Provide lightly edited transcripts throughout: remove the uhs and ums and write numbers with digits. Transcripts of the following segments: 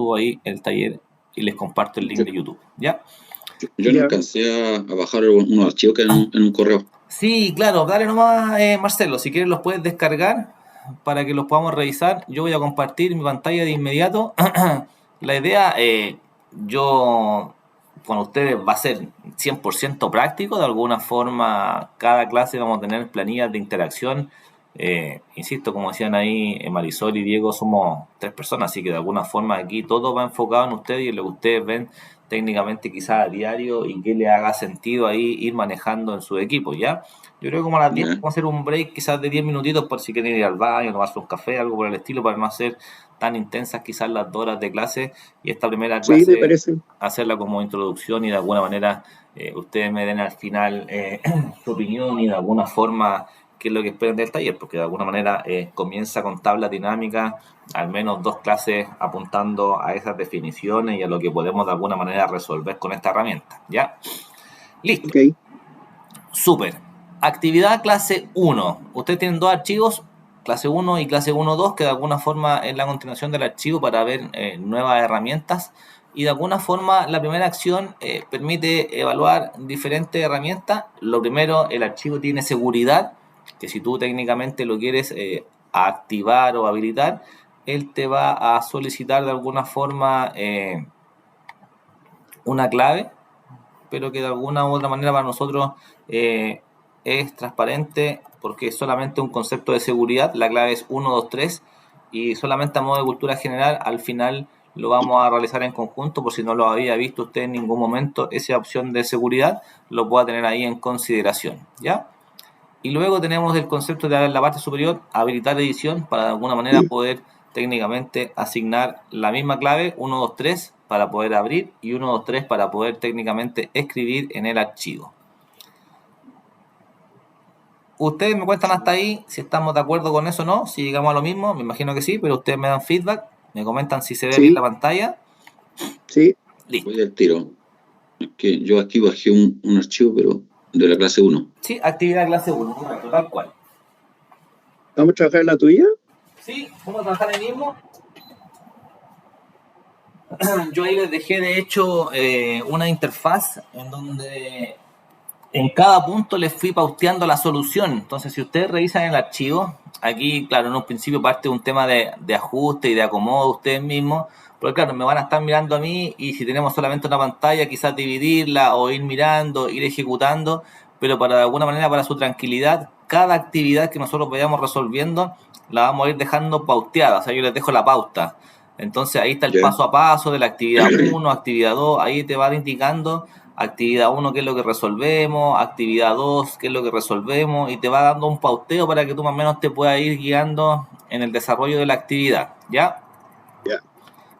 subo ahí el taller y les comparto el link de YouTube, ¿ya? Yo no alcancé a bajar unos archivos que eran en un correo. Sí, claro, dale nomás, Marcelo, si quieres los puedes descargar para que los podamos revisar. Yo voy a compartir mi pantalla de inmediato. La idea, yo con ustedes va a ser 100% práctico. De alguna forma, cada clase vamos a tener planillas de interacción. Insisto, como decían ahí Marisol y Diego, somos 3 personas, así que de alguna forma aquí todo va enfocado en ustedes y en lo que ustedes ven técnicamente quizás a diario y que le haga sentido ahí ir manejando en su equipo, ¿ya? Yo creo que como a las 10 vamos a hacer un break quizás de 10 minutitos por si quieren ir al baño, tomarse un café, algo por el estilo, para no hacer tan intensas quizás las 2 horas de clase y esta primera clase sí, me parece. hacerla como introducción y de alguna manera ustedes me den al final su opinión y de alguna forma qué es lo que esperan del taller, porque de alguna manera comienza con tablas dinámicas, al menos 2 clases apuntando a esas definiciones y a lo que podemos de alguna manera resolver con esta herramienta, ¿ya? Listo. Okay. Súper. Actividad clase 1. Ustedes tienen 2 archivos, clase 1 y clase 1.2, que de alguna forma es la continuación del archivo para ver nuevas herramientas. Y de alguna forma la primera acción permite evaluar diferentes herramientas. Lo primero, el archivo tiene seguridad, que si tú técnicamente lo quieres activar o habilitar, él te va a solicitar de alguna forma una clave, pero que de alguna u otra manera para nosotros es transparente porque es solamente un concepto de seguridad. La clave es 123 y solamente a modo de cultura general al final lo vamos a realizar en conjunto, por si no lo había visto usted en ningún momento, esa opción de seguridad lo pueda tener ahí en consideración, ¿ya? Y luego tenemos el concepto de en la parte superior habilitar edición para de alguna manera poder técnicamente asignar la misma clave 123 para poder abrir y 123 para poder técnicamente escribir en el archivo. Ustedes me cuentan hasta ahí si estamos de acuerdo con eso o no, si llegamos a lo mismo, me imagino que sí, pero ustedes me dan feedback, me comentan si se ve bien la pantalla. Sí. Listo. Voy al tiro. Es que yo aquí bajé un archivo, pero de la clase 1. Sí, actividad clase 1, correcto, tal cual. ¿Vamos a trabajar en la tuya? Sí, vamos a trabajar el mismo. Yo ahí les dejé de hecho una interfaz en donde en cada punto les fui pauteando la solución. Entonces, si ustedes revisan el archivo, aquí, claro, en un principio parte un tema de ajuste y de acomodo de ustedes mismos, porque claro, me van a estar mirando a mí y si tenemos solamente una pantalla, quizás dividirla o ir mirando, ir ejecutando, pero para de alguna manera, para su tranquilidad, cada actividad que nosotros vayamos resolviendo, la vamos a ir dejando pauteada, o sea, yo les dejo la pauta. Entonces ahí está el paso a paso de la actividad 1, actividad 2, ahí te va indicando actividad 1 qué es lo que resolvemos, actividad 2 qué es lo que resolvemos y te va dando un pauteo para que tú más o menos te puedas ir guiando en el desarrollo de la actividad, ¿ya?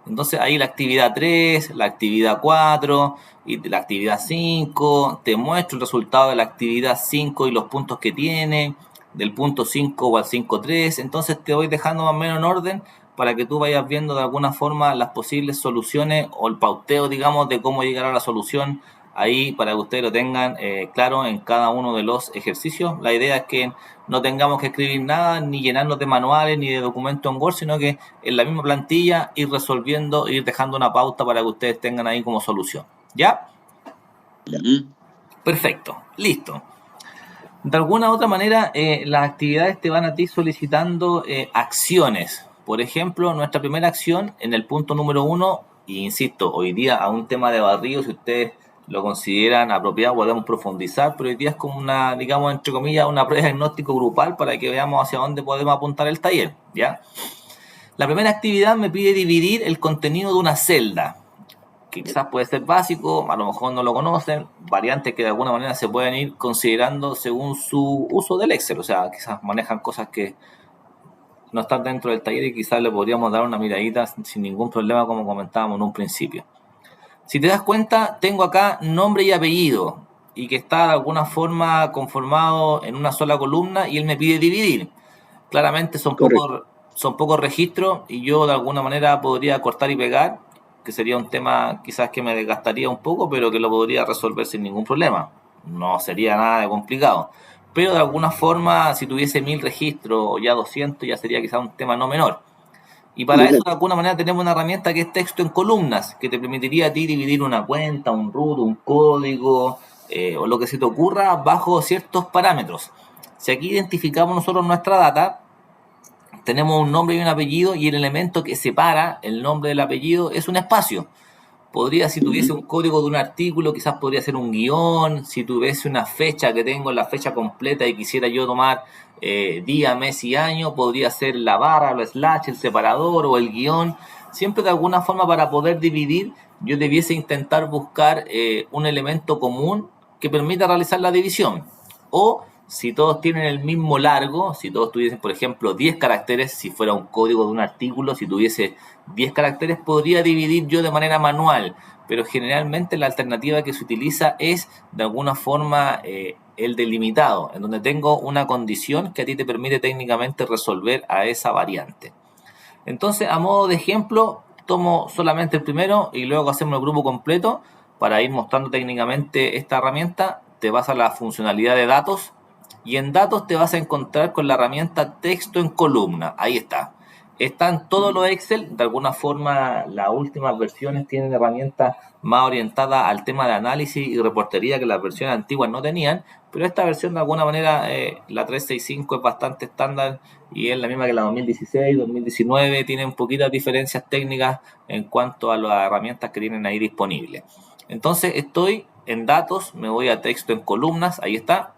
Entonces ahí la actividad 3, la actividad 4 y la actividad 5, te muestro el resultado de la actividad 5 y los puntos que tiene, del punto 5 o al 5.3, entonces te voy dejando más o menos en orden para que tú vayas viendo de alguna forma las posibles soluciones o el pauteo, digamos, de cómo llegar a la solución ahí para que ustedes lo tengan claro en cada uno de los ejercicios. La idea es que no tengamos que escribir nada, ni llenarnos de manuales, ni de documentos en Word, sino que en la misma plantilla ir resolviendo, ir dejando una pauta para que ustedes tengan ahí como solución. ¿Ya? Perfecto, listo. De alguna u otra manera, las actividades te van a ti solicitando acciones. Por ejemplo, nuestra primera acción en el punto número 1, y insisto, hoy día a un tema de barrido, si ustedes lo consideran apropiado, podemos profundizar, pero hoy día es como una, digamos, entre comillas, una prueba de diagnóstico grupal para que veamos hacia dónde podemos apuntar el taller, ¿ya? La primera actividad me pide dividir el contenido de una celda, que quizás puede ser básico, a lo mejor no lo conocen, variantes que de alguna manera se pueden ir considerando según su uso del Excel, o sea, quizás manejan cosas que no están dentro del taller y quizás le podríamos dar una miradita sin ningún problema como comentábamos en un principio. Si te das cuenta, tengo acá nombre y apellido y que está de alguna forma conformado en una sola columna y él me pide dividir. Claramente son pocos registros y yo de alguna manera podría cortar y pegar, que sería un tema quizás que me desgastaría un poco, pero que lo podría resolver sin ningún problema. No sería nada de complicado. Pero de alguna forma, si tuviese 1000 registros o ya 200, ya sería quizás un tema no menor. Y para eso, de Correcto. alguna manera, tenemos una herramienta que es texto en columnas, que te permitiría a ti dividir una cuenta, un root, un código, o lo que se te ocurra bajo ciertos parámetros. Si aquí identificamos nosotros nuestra data, tenemos un nombre y un apellido, y el elemento que separa el nombre del apellido es un espacio. Podría, si tuviese un código de un artículo, quizás podría ser un guión. Si tuviese una fecha, que tengo la fecha completa y quisiera yo tomar día, mes y año, podría ser la barra, el slash, el separador o el guión. Siempre de alguna forma, para poder dividir, yo debiese intentar buscar un elemento común que permita realizar la división. O si todos tienen el mismo largo, si todos tuviesen, por ejemplo, 10 caracteres, si fuera un código de un artículo, si tuviese 10 caracteres, podría dividir yo de manera manual, pero generalmente la alternativa que se utiliza es de alguna forma el delimitado, en donde tengo una condición que a ti te permite técnicamente resolver a esa variante. Entonces, a modo de ejemplo, tomo solamente el primero y luego hacemos el grupo completo para ir mostrando técnicamente esta herramienta. Te vas a la funcionalidad de datos y en datos te vas a encontrar con la herramienta texto en columna. Ahí está. Están todos los Excel. De alguna forma, las últimas versiones tienen herramientas más orientadas al tema de análisis y reportería que las versiones antiguas no tenían. Pero esta versión, de alguna manera, la 365 es bastante estándar y es la misma que la 2016, 2019. Tienen poquitas diferencias técnicas en cuanto a las herramientas que tienen ahí disponibles. Entonces, estoy en datos, me voy a texto en columnas. Ahí está.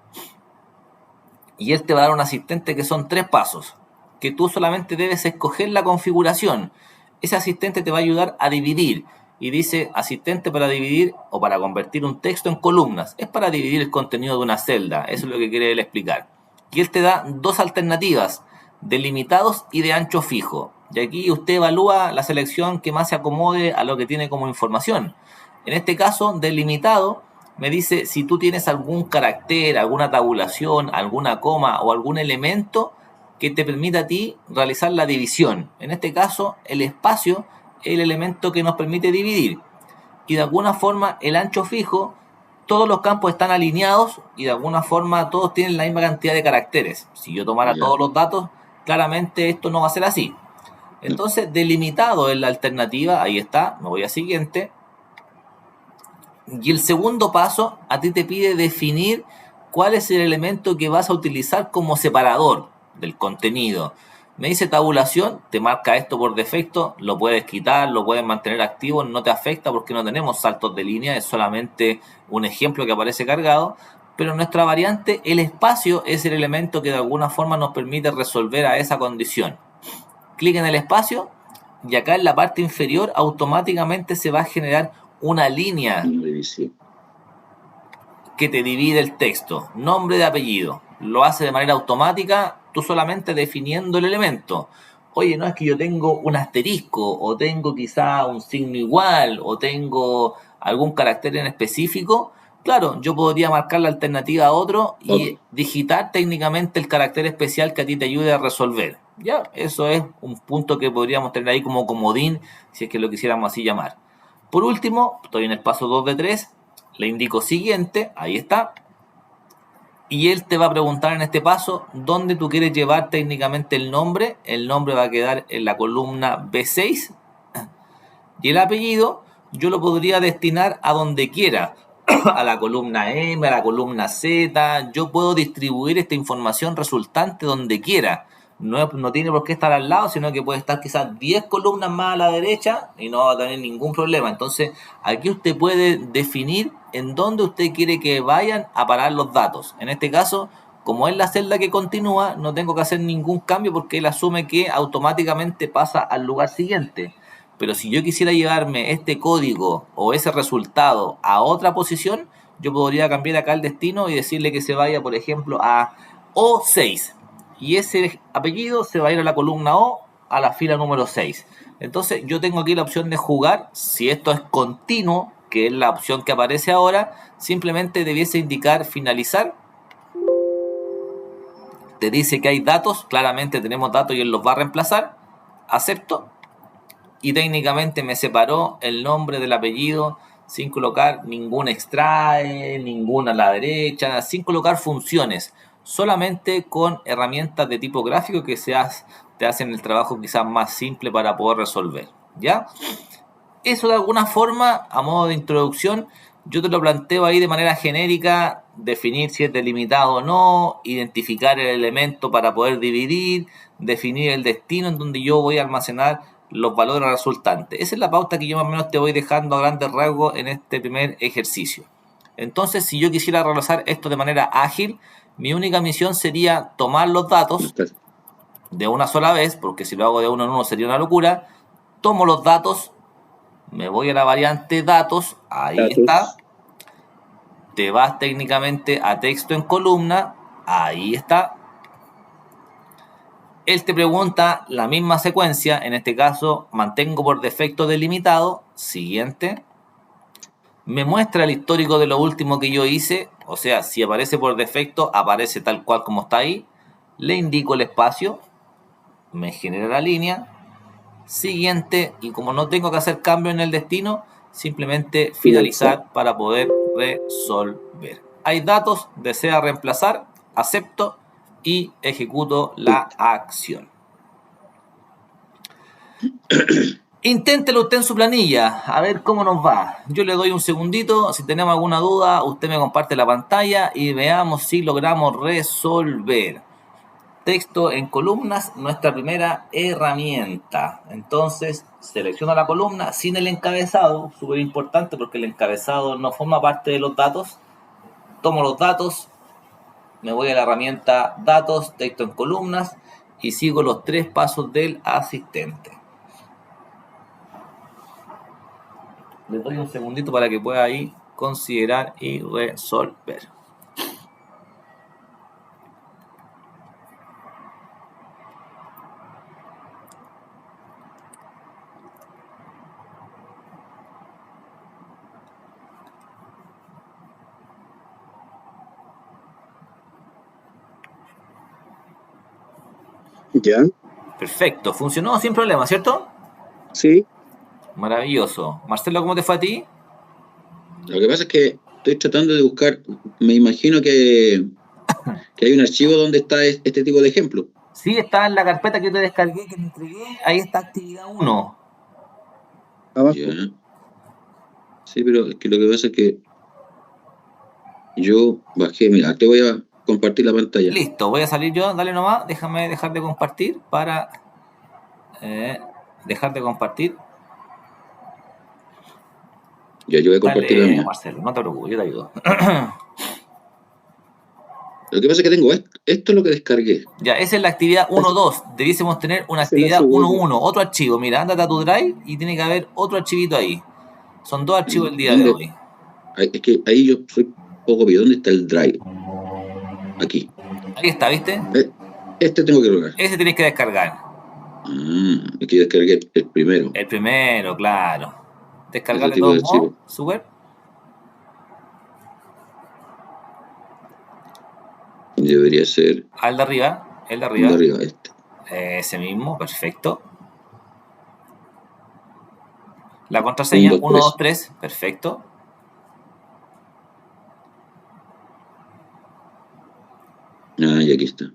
Y él te va a dar un asistente que son 3 pasos, que tú solamente debes escoger la configuración. Ese asistente te va a ayudar a dividir. Y dice asistente para dividir o para convertir un texto en columnas. Es para dividir el contenido de una celda. Eso es lo que quiere él explicar. Y él te da 2 alternativas, delimitados y de ancho fijo. Y aquí usted evalúa la selección que más se acomode a lo que tiene como información. En este caso, delimitado me dice si tú tienes algún carácter, alguna tabulación, alguna coma o algún elemento que te permita a ti realizar la división. En este caso, el espacio es el elemento que nos permite dividir. Y de alguna forma, el ancho fijo, todos los campos están alineados y de alguna forma todos tienen la misma cantidad de caracteres. Si yo tomara todos los datos, claramente esto no va a ser así. Entonces, delimitado es la alternativa. Ahí está, me voy a siguiente. Y el segundo paso, a ti te pide definir cuál es el elemento que vas a utilizar como separador del contenido. Me dice tabulación, te marca esto por defecto, lo puedes quitar, lo puedes mantener activo, no te afecta porque no tenemos saltos de línea, es solamente un ejemplo que aparece cargado. Pero en nuestra variante, el espacio es el elemento que de alguna forma nos permite resolver a esa condición. Clic en el espacio y acá en la parte inferior automáticamente se va a generar una línea que te divide el texto, nombre de apellido. Lo hace de manera automática, tú solamente definiendo el elemento. Oye, no es que yo tengo un asterisco, o tengo quizá un signo igual, o tengo algún carácter en específico. Claro, yo podría marcar la alternativa a otro y digitar técnicamente el carácter especial que a ti te ayude a resolver. Ya, eso es un punto que podríamos tener ahí como comodín, si es que lo quisiéramos así llamar. Por último, estoy en el paso 2 de 3, le indico siguiente, ahí está, y él te va a preguntar en este paso dónde tú quieres llevar técnicamente el nombre va a quedar en la columna B6, y el apellido yo lo podría destinar a donde quiera, a la columna M, a la columna Z, yo puedo distribuir esta información resultante donde quiera. No tiene por qué estar al lado, sino que puede estar quizás 10 columnas más a la derecha y no va a tener ningún problema. Entonces, aquí usted puede definir en dónde usted quiere que vayan a parar los datos. En este caso, como es la celda que continúa, no tengo que hacer ningún cambio porque él asume que automáticamente pasa al lugar siguiente. Pero si yo quisiera llevarme este código o ese resultado a otra posición, yo podría cambiar acá el destino y decirle que se vaya, por ejemplo, a O6. Y ese apellido se va a ir a la columna O, a la fila número 6. Entonces yo tengo aquí la opción de jugar. Si esto es continuo, que es la opción que aparece ahora, simplemente debiese indicar finalizar. Te dice que hay datos, claramente tenemos datos y él los va a reemplazar. Acepto. Y técnicamente me separó el nombre del apellido sin colocar ningún extrae, ninguna a la derecha, sin colocar funciones, solamente con herramientas de tipo gráfico que se te hacen el trabajo quizás más simple para poder resolver, ¿ya? Eso de alguna forma, a modo de introducción, yo te lo planteo ahí de manera genérica, definir si es delimitado o no, identificar el elemento para poder dividir, definir el destino en donde yo voy a almacenar los valores resultantes. Esa es la pauta que yo más o menos te voy dejando a grandes rasgos en este primer ejercicio. Entonces, si yo quisiera realizar esto de manera ágil, mi única misión sería tomar los datos de una sola vez, porque si lo hago de uno en uno sería una locura. Tomo los datos, me voy a la variante datos, ahí está. Te vas técnicamente a texto en columna, ahí está. Él te pregunta la misma secuencia, en este caso mantengo por defecto delimitado, siguiente. Me muestra el histórico de lo último que yo hice, o sea, si aparece por defecto, aparece tal cual como está ahí. Le indico el espacio, me genera la línea, siguiente, y como no tengo que hacer cambio en el destino, simplemente finalizar para poder resolver. Hay datos, desea reemplazar, acepto y ejecuto la acción. Inténtelo usted en su planilla, a ver cómo nos va. Yo le doy un segundito, si tenemos alguna duda, usted me comparte la pantalla y veamos si logramos resolver. Texto en columnas, nuestra primera herramienta. Entonces, selecciono la columna sin el encabezado, súper importante porque el encabezado no forma parte de los datos. Tomo los datos, me voy a la herramienta datos, texto en columnas y sigo los 3 pasos del asistente. Le doy un segundito para que pueda ahí considerar y resolver. Ya. Perfecto, funcionó sin problema, ¿cierto? Sí. Maravilloso. Marcelo, ¿cómo te fue a ti? Lo que pasa es que estoy tratando de buscar, me imagino que hay un archivo donde está este tipo de ejemplo. Sí, está en la carpeta que yo te descargué, que te entregué. Ahí está actividad 1. Abajo. Ya. Sí, pero es que lo que pasa es que yo bajé, mira, te voy a compartir la pantalla. Listo, voy a salir yo, dale nomás, déjame dejar de compartir para dejar de compartir. Ya, yo voy a compartir la Dale, mía. Marcelo, no te preocupes, yo te ayudo. Lo que pasa es que tengo esto es lo que descargué. Ya, esa es la actividad 1.2. Debiésemos tener una Esa es la actividad segunda. 1.1, otro archivo. Mira, ándate a tu drive y tiene que haber otro archivito ahí. Son 2 archivos el día de ¿Dónde? hoy. Es que ahí yo soy poco bien. ¿Dónde está el drive? Aquí. Ahí está, ¿viste? Este tengo que lograr. Ese tienes que descargar. Aquí descargué el primero. El primero, claro. Ese Descargar de tipo de todos modos. archivo. Súper. Debería ser Al de arriba. El de el de arriba. arriba, este. Ese mismo, perfecto. La contraseña 1, 2, 3. 123, perfecto. Y aquí está.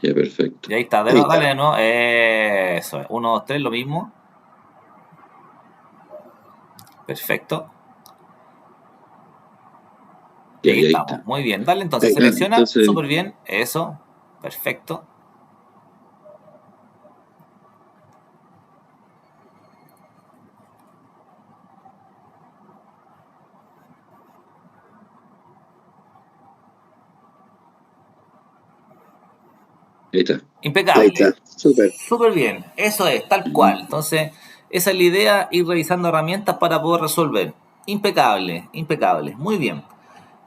Ya, perfecto. Y ahí está, Ahí está. dale de nuevo. Eso es, 1, 2, 3, lo mismo. Perfecto. Y Ya, ahí y ahí estamos, está. muy bien. Dale entonces, Ahí. selecciona, Entonces, súper bien. Eso, perfecto. ahí está. Impecable. Ahí está. Súper. Súper bien, eso es, tal cual. Entonces, esa es la idea, ir revisando herramientas para poder resolver. Impecable, impecable. Muy bien.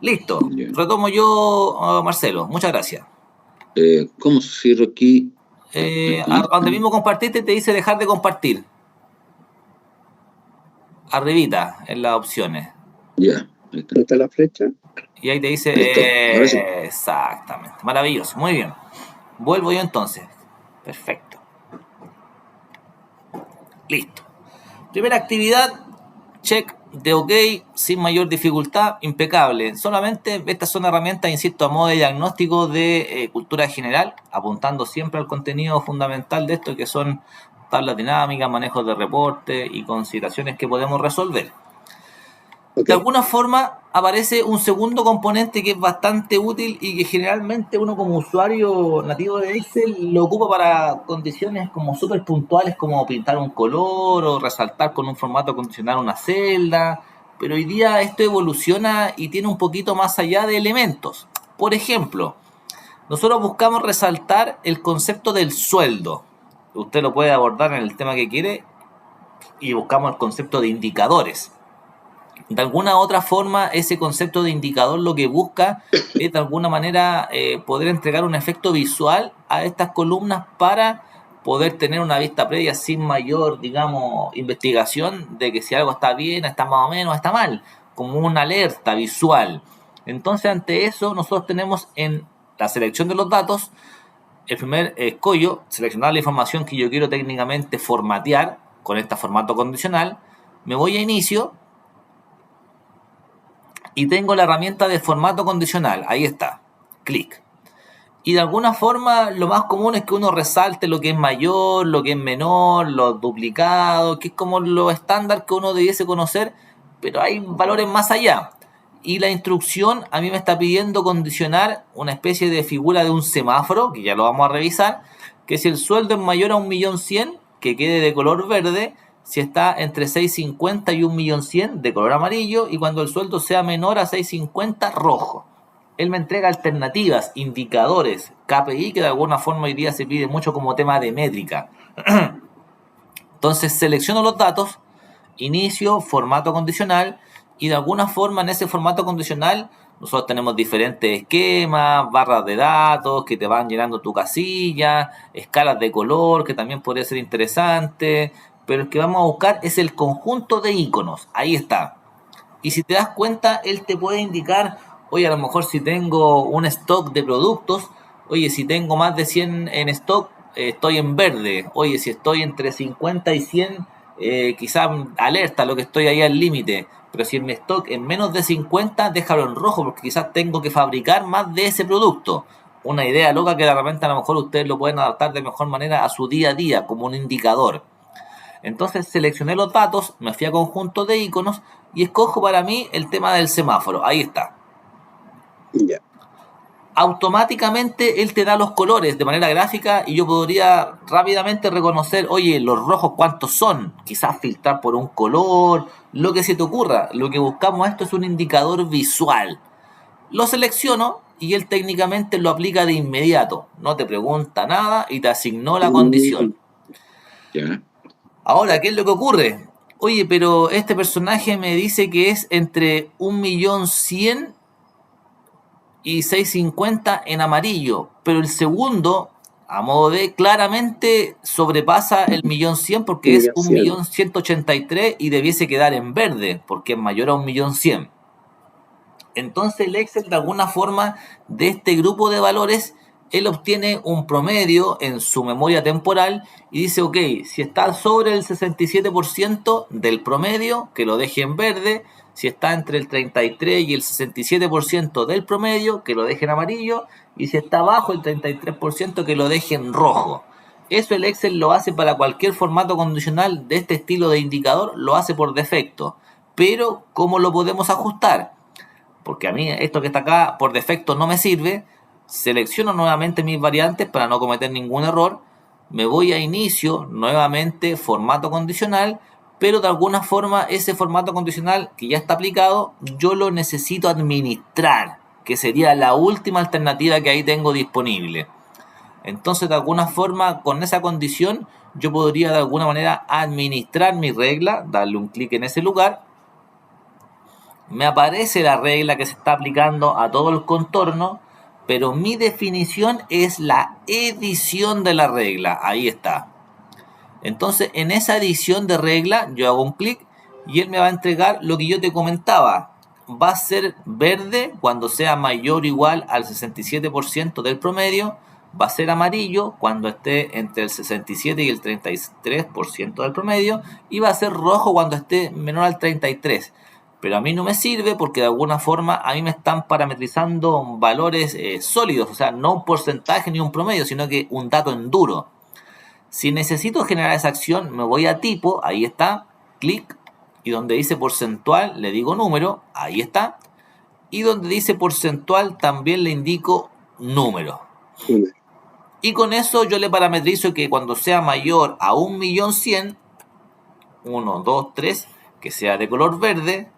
Listo. Ya. Retomo yo, Marcelo. Muchas gracias. ¿Cómo cierro aquí? A Aquí. donde mismo compartiste te dice dejar de compartir. Arribita, en las opciones. Ya, ahí está. ¿Dónde está la flecha? Y ahí te dice... Listo. Ahora sí. Exactamente. Maravilloso. Muy bien. Vuelvo yo entonces. Perfecto. Listo. Primera actividad, check de OK, sin mayor dificultad, impecable. Solamente estas son herramientas, insisto, a modo de diagnóstico de cultura general, apuntando siempre al contenido fundamental de esto, que son tablas dinámicas, manejos de reporte y consideraciones que podemos resolver. Ok. De alguna forma aparece un segundo componente que es bastante útil y que generalmente uno como usuario nativo de Excel lo ocupa para condiciones como súper puntuales, como pintar un color o resaltar con un formato condicional una celda, pero hoy día esto evoluciona y tiene un poquito más allá de elementos. Por ejemplo, nosotros buscamos resaltar el concepto del sueldo. Usted lo puede abordar en el tema que quiere y buscamos el concepto de indicadores. De alguna otra forma, ese concepto de indicador lo que busca es de alguna manera poder entregar un efecto visual a estas columnas para poder tener una vista previa sin mayor, digamos, investigación de que si algo está bien, está más o menos, está mal, como una alerta visual. Entonces, ante eso, nosotros tenemos en la selección de los datos el primer escollo, seleccionar la información que yo quiero técnicamente formatear con este formato condicional. Me voy a inicio y tengo la herramienta de formato condicional. Ahí está. Clic. Y de alguna forma lo más común es que uno resalte lo que es mayor, lo que es menor, los duplicados, que es como lo estándar que uno debiese conocer, pero hay valores más allá. Y la instrucción a mí me está pidiendo condicionar una especie de figura de un semáforo, que ya lo vamos a revisar, que si el sueldo es mayor a 1.100.000, que quede de color verde, si está entre 650 y 1.100.000 de color amarillo, y cuando el sueldo sea menor a 650, rojo. Él me entrega alternativas, indicadores, KPI, que de alguna forma hoy día se pide mucho como tema de métrica. Entonces selecciono los datos, inicio, formato condicional, y de alguna forma en ese formato condicional nosotros tenemos diferentes esquemas, barras de datos que te van llenando tu casilla, escalas de color que también podría ser interesante, pero el que vamos a buscar es el conjunto de iconos. Ahí está. Y si te das cuenta, él te puede indicar, oye, a lo mejor si tengo un stock de productos, oye, si tengo más de 100 en stock, estoy en verde. Oye, si estoy entre 50 y 100, quizás alerta lo que estoy ahí al límite. Pero si en mi stock es menos de 50, déjalo en rojo porque quizás tengo que fabricar más de ese producto. Una idea loca que de repente a lo mejor ustedes lo pueden adaptar de mejor manera a su día a día como un indicador. Entonces seleccioné los datos, me fui a conjunto de iconos y escojo para mí el tema del semáforo. Ahí está. Ya. Automáticamente él te da los colores de manera gráfica y yo podría rápidamente reconocer, oye, los rojos cuántos son, quizás filtrar por un color, lo que se te ocurra. Lo que buscamos esto es un indicador visual. Lo selecciono y él técnicamente lo aplica de inmediato. No te pregunta nada y te asignó la condición. Ya. Ahora, ¿qué es lo que ocurre? Oye, pero este personaje me dice que es entre 1.100.000 y 650 en amarillo, pero el segundo, a modo de, claramente sobrepasa el 1.100.000 porque es 1.183.000 y debiese quedar en verde porque es mayor a 1.100.000. Entonces el Excel de alguna forma de este grupo de valores él obtiene un promedio en su memoria temporal y dice, ok, si está sobre el 67% del promedio, que lo deje en verde. Si está entre el 33 y el 67% del promedio, que lo deje en amarillo. Y si está bajo el 33%, que lo deje en rojo. Eso el Excel lo hace para cualquier formato condicional de este estilo de indicador, lo hace por defecto. Pero, ¿cómo lo podemos ajustar? Porque a mí esto que está acá por defecto no me sirve. Selecciono nuevamente mis variantes para no cometer ningún error. Me voy a inicio, nuevamente formato condicional, pero de alguna forma ese formato condicional que ya está aplicado, yo lo necesito administrar, que sería la última alternativa que ahí tengo disponible. Entonces, de alguna forma, con esa condición, yo podría de alguna manera administrar mi regla, darle un clic en ese lugar. Me aparece la regla que se está aplicando a todo el contorno, pero mi definición es la edición de la regla. Ahí está. Entonces, en esa edición de regla, yo hago un clic y él me va a entregar lo que yo te comentaba. Va a ser verde cuando sea mayor o igual al 67% del promedio. va a ser amarillo cuando esté entre el 67 y el 33% del promedio, y va a ser rojo cuando esté menor al 33%. Pero a mí no me sirve porque de alguna forma a mí me están parametrizando valores sólidos, o sea, no un porcentaje ni un promedio, sino que un dato en duro. Si necesito generar esa acción, me voy a tipo, ahí está, clic, y donde dice porcentual le digo número, ahí está, y donde dice porcentual también le indico número. Y con eso yo le parametrizo que cuando sea mayor a 1.100.000, 1, 2, 3, que sea de color verde,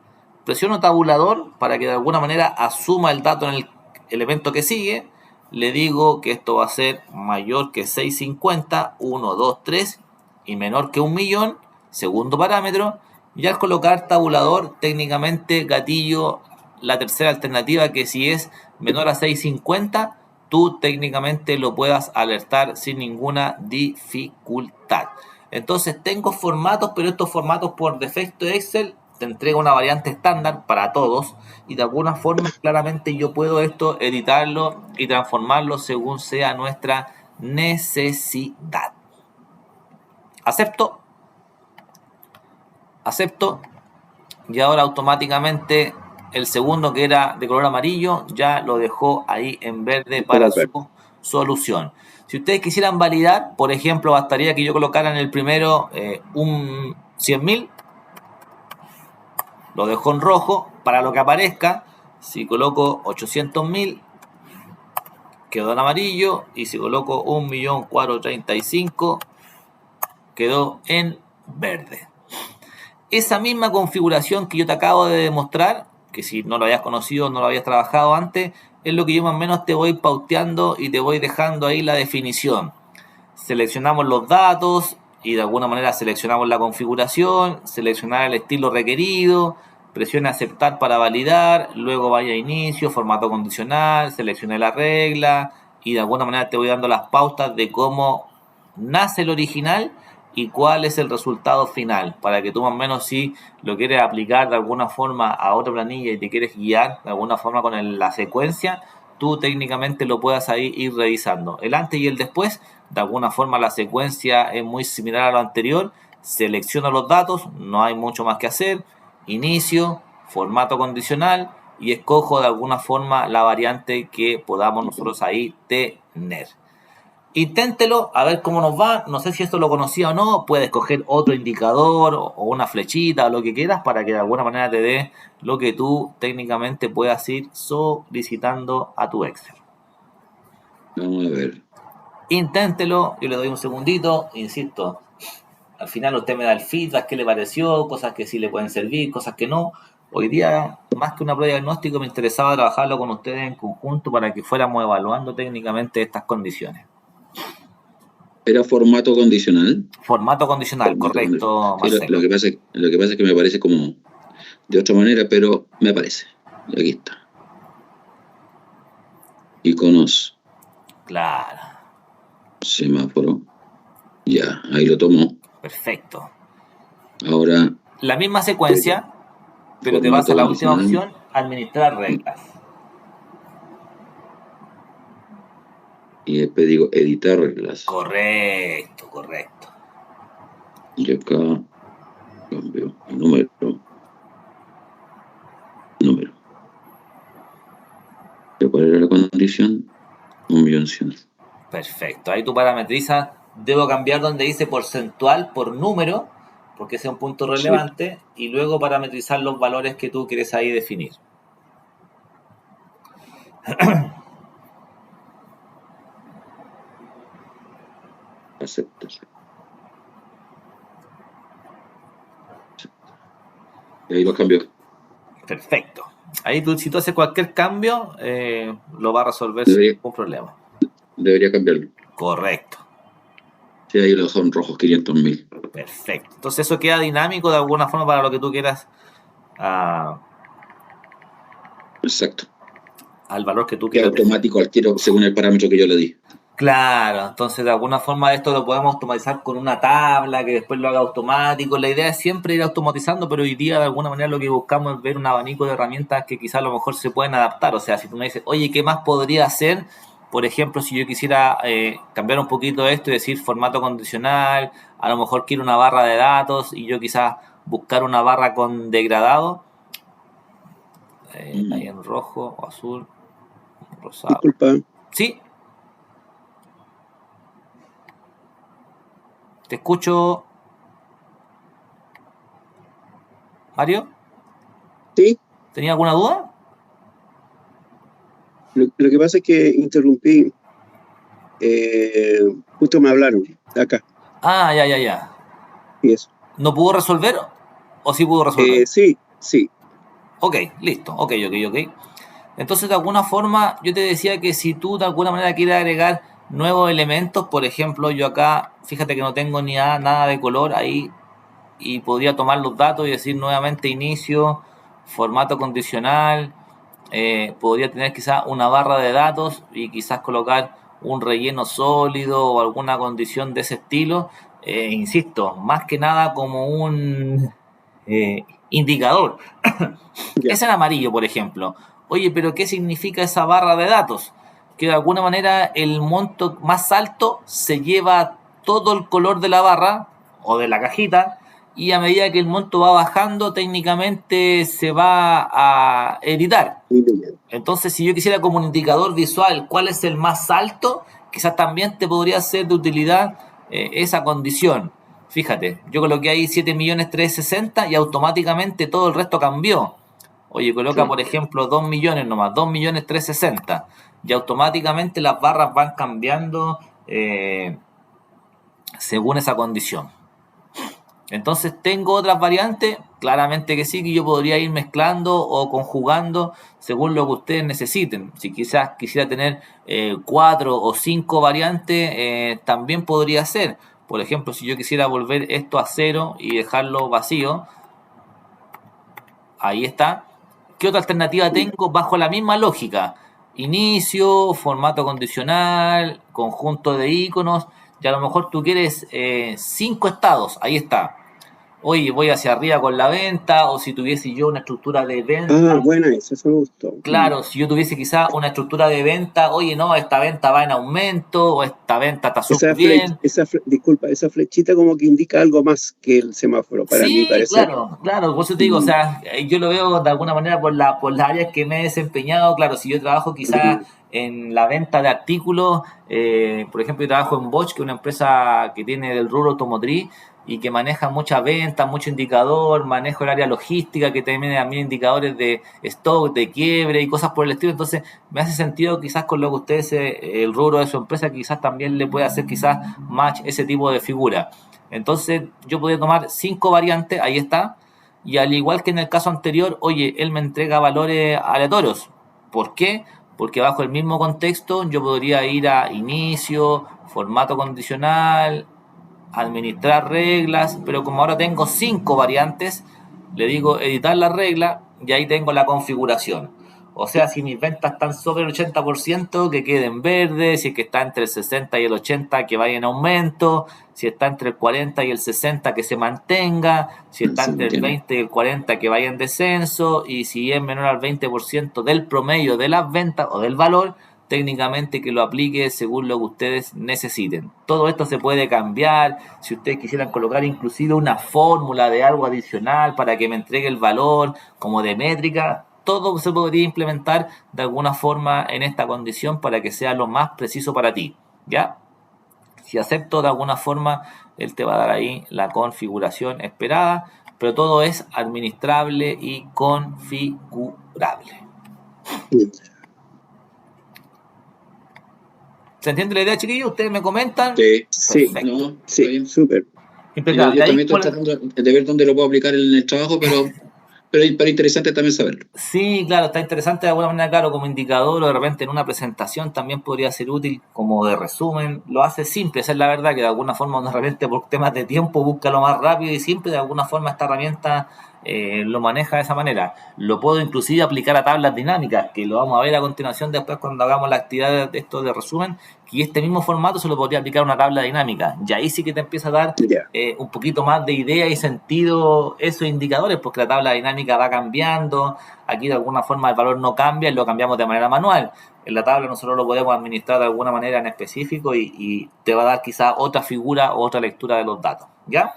presiono tabulador para que de alguna manera asuma el dato en el elemento que sigue. Le digo que esto va a ser mayor que 650, 1, 2, 3 y menor que 1.000.000, segundo parámetro. Y al colocar tabulador, técnicamente gatillo la tercera alternativa, que si es menor a 650, tú técnicamente lo puedas alertar sin ninguna dificultad. Entonces tengo formatos, pero estos formatos por defecto de Excel te entrega una variante estándar para todos, y de alguna forma claramente yo puedo esto editarlo y transformarlo según sea nuestra necesidad. Acepto, y ahora automáticamente el segundo, que era de color amarillo, ya lo dejó ahí en verde para su solución. Si ustedes quisieran validar, por ejemplo, bastaría que yo colocara en el primero un 100.000, lo dejo en rojo para lo que aparezca. Si coloco 800.000, quedó en amarillo, y si coloco 1.435.000, quedó en verde. Esa misma configuración que yo te acabo de demostrar, que si no lo habías conocido, no lo habías trabajado antes, es lo que yo más o menos te voy pauteando y te voy dejando ahí la definición. Seleccionamos los datos y de alguna manera seleccionamos la configuración, seleccionar el estilo requerido, presione aceptar para validar, luego vaya a inicio, formato condicional, seleccione la regla y de alguna manera te voy dando las pautas de cómo nace el original y cuál es el resultado final, para que tú más o menos, si lo quieres aplicar de alguna forma a otra planilla y te quieres guiar de alguna forma con la secuencia, tú técnicamente lo puedas ahí ir revisando. El antes y el después, de alguna forma la secuencia es muy similar a lo anterior. Selecciono los datos, no hay mucho más que hacer, inicio, formato condicional, y escojo de alguna forma la variante que podamos nosotros ahí tener. Inténtelo, a ver cómo nos va. No sé si esto lo conocía o no. Puedes coger otro indicador o una flechita o lo que quieras para que de alguna manera te dé lo que tú técnicamente puedas ir solicitando a tu Excel. Vamos a ver. Inténtelo, yo le doy un segundito, insisto. Al final usted me da el feedback, qué le pareció, cosas que sí le pueden servir, cosas que no. Hoy día, más que una prueba de diagnóstico, me interesaba trabajarlo con ustedes en conjunto para que fuéramos evaluando técnicamente estas condiciones. ¿Era formato condicional? Formato condicional, correcto, sí, Marcelo. lo que pasa es que me parece como de otra manera, pero me aparece. Aquí está. Iconos. Claro. Semáforo. Ya, ahí lo tomo. Perfecto. Ahora. La misma secuencia, pero te vas a la última opción, administrar reglas. Y después digo editar reglas. Correcto. Y acá cambio el número. ¿Cuál era la condición? 1.100.000. Perfecto. Ahí tú parametrizas. Debo cambiar donde dice porcentual por número, porque ese es un punto relevante, sí. Y luego parametrizar los valores que tú quieres ahí definir. Aceptar. Y ahí los cambio. Perfecto. Ahí tú, si tú haces cualquier cambio, lo va a resolver sin ningún problema. Debería cambiarlo. Correcto. Sí, ahí los son rojos, 500.000. Perfecto. Entonces eso queda dinámico de alguna forma para lo que tú quieras. Exacto. Al valor que tú queda quieras. Automático al tiro según el parámetro que yo le di. Claro, entonces de alguna forma esto lo podemos automatizar con una tabla que después lo haga automático. La idea es siempre ir automatizando, pero hoy día de alguna manera lo que buscamos es ver un abanico de herramientas que quizás a lo mejor se pueden adaptar. O sea, si tú me dices, oye, ¿qué más podría hacer? Por ejemplo, si yo quisiera cambiar un poquito esto y decir formato condicional, a lo mejor quiero una barra de datos y yo quizás buscar una barra con degradado, ahí en rojo, azul, rosado. Disculpa, Sí, te escucho, Mario. sí, ¿Tenía alguna duda? lo que pasa es que interrumpí, justo me hablaron de acá, Ah, ya. y eso. ¿No pudo resolver o sí pudo resolver? Sí, sí, Ok, listo, ok. Entonces, de alguna forma, yo te decía que si tú de alguna manera quieres agregar nuevos elementos, por ejemplo, yo acá, fíjate que no tengo ni nada de color ahí y podría tomar los datos y decir nuevamente inicio, formato condicional, podría tener quizás una barra de datos y quizás colocar un relleno sólido o alguna condición de ese estilo. Insisto, más que nada como un indicador. ya. Es en amarillo, por ejemplo. Oye, pero ¿qué significa esa barra de datos? Que de alguna manera el monto más alto se lleva todo el color de la barra o de la cajita y a medida que el monto va bajando técnicamente se va a editar. Entonces, si yo quisiera como un indicador visual cuál es el más alto, quizás también te podría ser de utilidad esa condición. Fíjate, yo coloqué ahí 7.360.000 y automáticamente todo el resto cambió. Oye, coloca Sí. por ejemplo 2 millones nomás, 2.360.000 y automáticamente las barras van cambiando según esa condición. Entonces, ¿tengo otras variantes? Claramente que sí, que yo podría ir mezclando o conjugando según lo que ustedes necesiten. Si quizás quisiera tener 4 o 5 variantes, también podría ser. Por ejemplo, si yo quisiera volver esto a 0 y dejarlo vacío, ahí está. ¿Qué otra alternativa tengo bajo la misma lógica? Inicio, formato condicional, conjunto de iconos, y a lo mejor tú quieres 5 estados, ahí está. Oye, voy hacia arriba con la venta, o si tuviese yo una estructura de Ah, venta, buena eso me gustó. claro, si yo tuviese quizá una estructura de venta, oye, no, esta venta va en aumento, o esta venta está súper bien. Disculpa, esa flechita como que indica algo más que el semáforo, para mi Sí, parecer. claro, por eso te digo, o Mm, sea, yo lo veo de alguna manera por las áreas que me he desempeñado, claro, si yo trabajo quizás mm, en la venta de artículos, por ejemplo, yo trabajo en Bosch, que es una empresa que tiene del rubro automotriz y que maneja muchas ventas, mucho indicador, manejo el área logística, que tiene también indicadores de stock, de quiebre y cosas por el estilo, entonces me hace sentido quizás con lo que ustedes, el rubro de su empresa, quizás también le puede hacer quizás match ese tipo de figura. Entonces yo podría tomar 5 variantes, ahí está, y al igual que en el caso anterior, oye, él me entrega valores aleatorios. ¿Por qué? Porque bajo el mismo contexto yo podría ir a inicio, formato condicional, administrar reglas, pero como ahora tengo 5 variantes, le digo editar la regla y ahí tengo la configuración. O sea, si mis ventas están sobre el 80%, que quede en verde, si es que está entre el 60 y el 80, que vaya en aumento, si está entre el 40 y el 60, que se mantenga, si está Se entre el mantiene. 20 y el 40, que vaya en descenso, y si es menor al 20% del promedio de las ventas o del valor, técnicamente que lo aplique según lo que ustedes necesiten. Todo esto se puede cambiar, si ustedes quisieran colocar inclusive una fórmula de algo adicional para que me entregue el valor como de métrica, todo se podría implementar de alguna forma en esta condición para que sea lo más preciso para ti, ¿ya? Si acepto de alguna forma, él te va a dar ahí la configuración esperada, pero todo es administrable y configurable. mm. ¿Se entiende la idea, chiquillos? Ustedes me comentan. Sí, Sí, Perfecto. no, está sí, bien. súper. Impecable. Yo De ahí, también estoy tratando de ver dónde lo puedo aplicar en el trabajo, pero interesante también saberlo. sí, claro, está interesante de alguna manera, claro, como indicador o de repente en una presentación también podría ser útil como de resumen. Lo hace simple, esa es la verdad, que de alguna forma uno de repente por temas de tiempo busca lo más rápido y simple. De alguna forma esta herramienta lo maneja de esa manera. Lo puedo inclusive aplicar a tablas dinámicas, que lo vamos a ver a continuación después cuando hagamos la actividad de esto de resumen, que este mismo formato se lo podría aplicar a una tabla dinámica. Y ahí sí que te empieza a dar Ya. un poquito más de idea y sentido esos indicadores, porque la tabla dinámica va cambiando, aquí de alguna forma el valor no cambia y lo cambiamos de manera manual. En la tabla nosotros lo podemos administrar de alguna manera en específico y te va a dar quizás otra figura o otra lectura de los datos, ¿ya?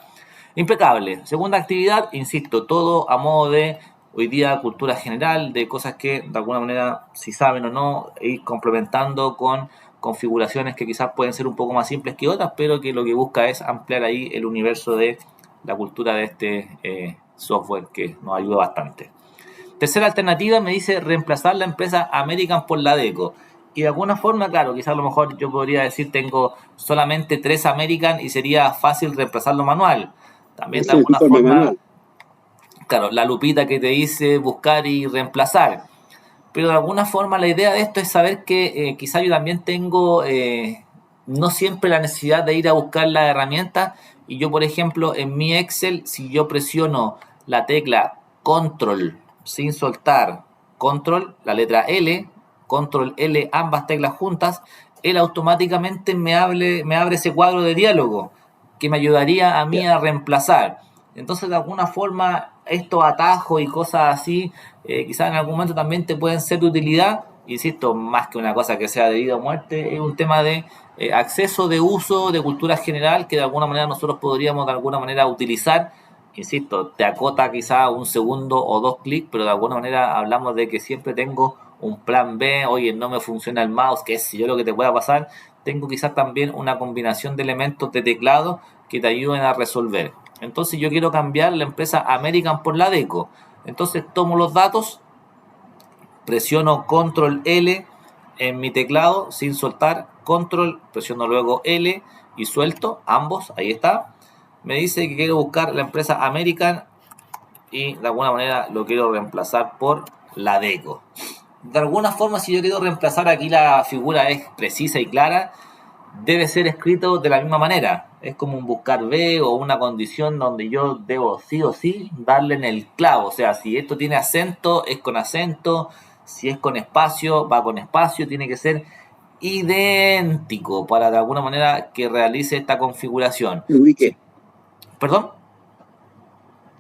Impecable. Segunda actividad, insisto, todo a modo de hoy día cultura general, de cosas que de alguna manera, si saben o no, ir complementando con configuraciones que quizás pueden ser un poco más simples que otras, pero que lo que busca es ampliar ahí el universo de la cultura de este software que nos ayuda bastante. Tercera alternativa me dice reemplazar la empresa American por la Deco. Y de alguna forma, claro, quizás a lo mejor yo podría decir tengo solamente 3 American y sería fácil reemplazarlo manual. También de Sí, alguna forma forma, manual. claro, la lupita que te dice buscar y reemplazar. Pero de alguna forma la idea de esto es saber que quizá yo también tengo no siempre la necesidad de ir a buscar la herramienta. Y yo, por ejemplo, en mi Excel, si yo presiono la tecla Control sin soltar Control, la letra L, Control L, ambas teclas juntas, él automáticamente me abre ese cuadro de diálogo que me ayudaría a mí Ya. a reemplazar. Entonces, de alguna forma, estos atajos y cosas así, quizás en algún momento también te pueden ser de utilidad. Insisto, más que una cosa que sea de vida o muerte, es un tema de acceso, de uso, de cultura general que de alguna manera nosotros podríamos de alguna manera utilizar. Insisto, te acota quizás un segundo o 2 clics, pero de alguna manera hablamos de que siempre tengo un plan B, oye, no me funciona el mouse, que es si yo lo que te pueda pasar, tengo quizás también una combinación de elementos de teclado que te ayuden a resolver. Entonces yo quiero cambiar la empresa American por la Deco. Entonces tomo los datos, presiono Control L en mi teclado sin soltar, Control, presiono luego L y suelto ambos, ahí está. Me dice que quiero buscar la empresa American y de alguna manera lo quiero reemplazar por la Deco. De alguna forma, si yo quiero reemplazar aquí la figura es precisa y clara, debe ser escrito de la misma manera. Es como un buscar B o una condición donde yo debo sí o sí darle en el clavo. O sea, si esto tiene acento, es con acento. Si es con espacio, va con espacio. Tiene que ser idéntico para de alguna manera que realice esta configuración. Lo ubique, Sí. ¿Perdón?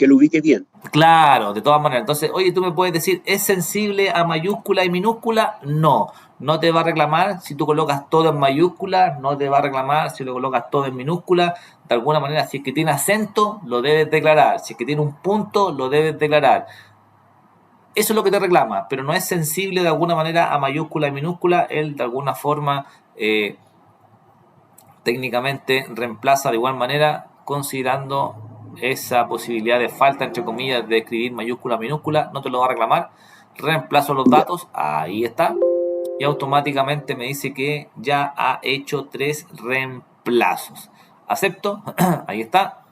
que lo ubique bien. Claro, de todas maneras. Entonces, oye, tú me puedes decir, ¿es sensible a mayúscula y minúscula? No, no te va a reclamar si tú colocas todo en mayúscula, no te va a reclamar si lo colocas todo en minúscula. De alguna manera, si es que tiene acento, lo debes declarar. Si es que tiene un punto, lo debes declarar. Eso es lo que te reclama, pero no es sensible de alguna manera a mayúscula y minúscula. Él de alguna forma técnicamente reemplaza de igual manera considerando esa posibilidad de falta, entre comillas, de escribir mayúscula, minúscula, no te lo va a reclamar. Reemplazo los Ya. datos, ahí está, y automáticamente me dice que ya ha hecho 3 reemplazos. Acepto, ahí está,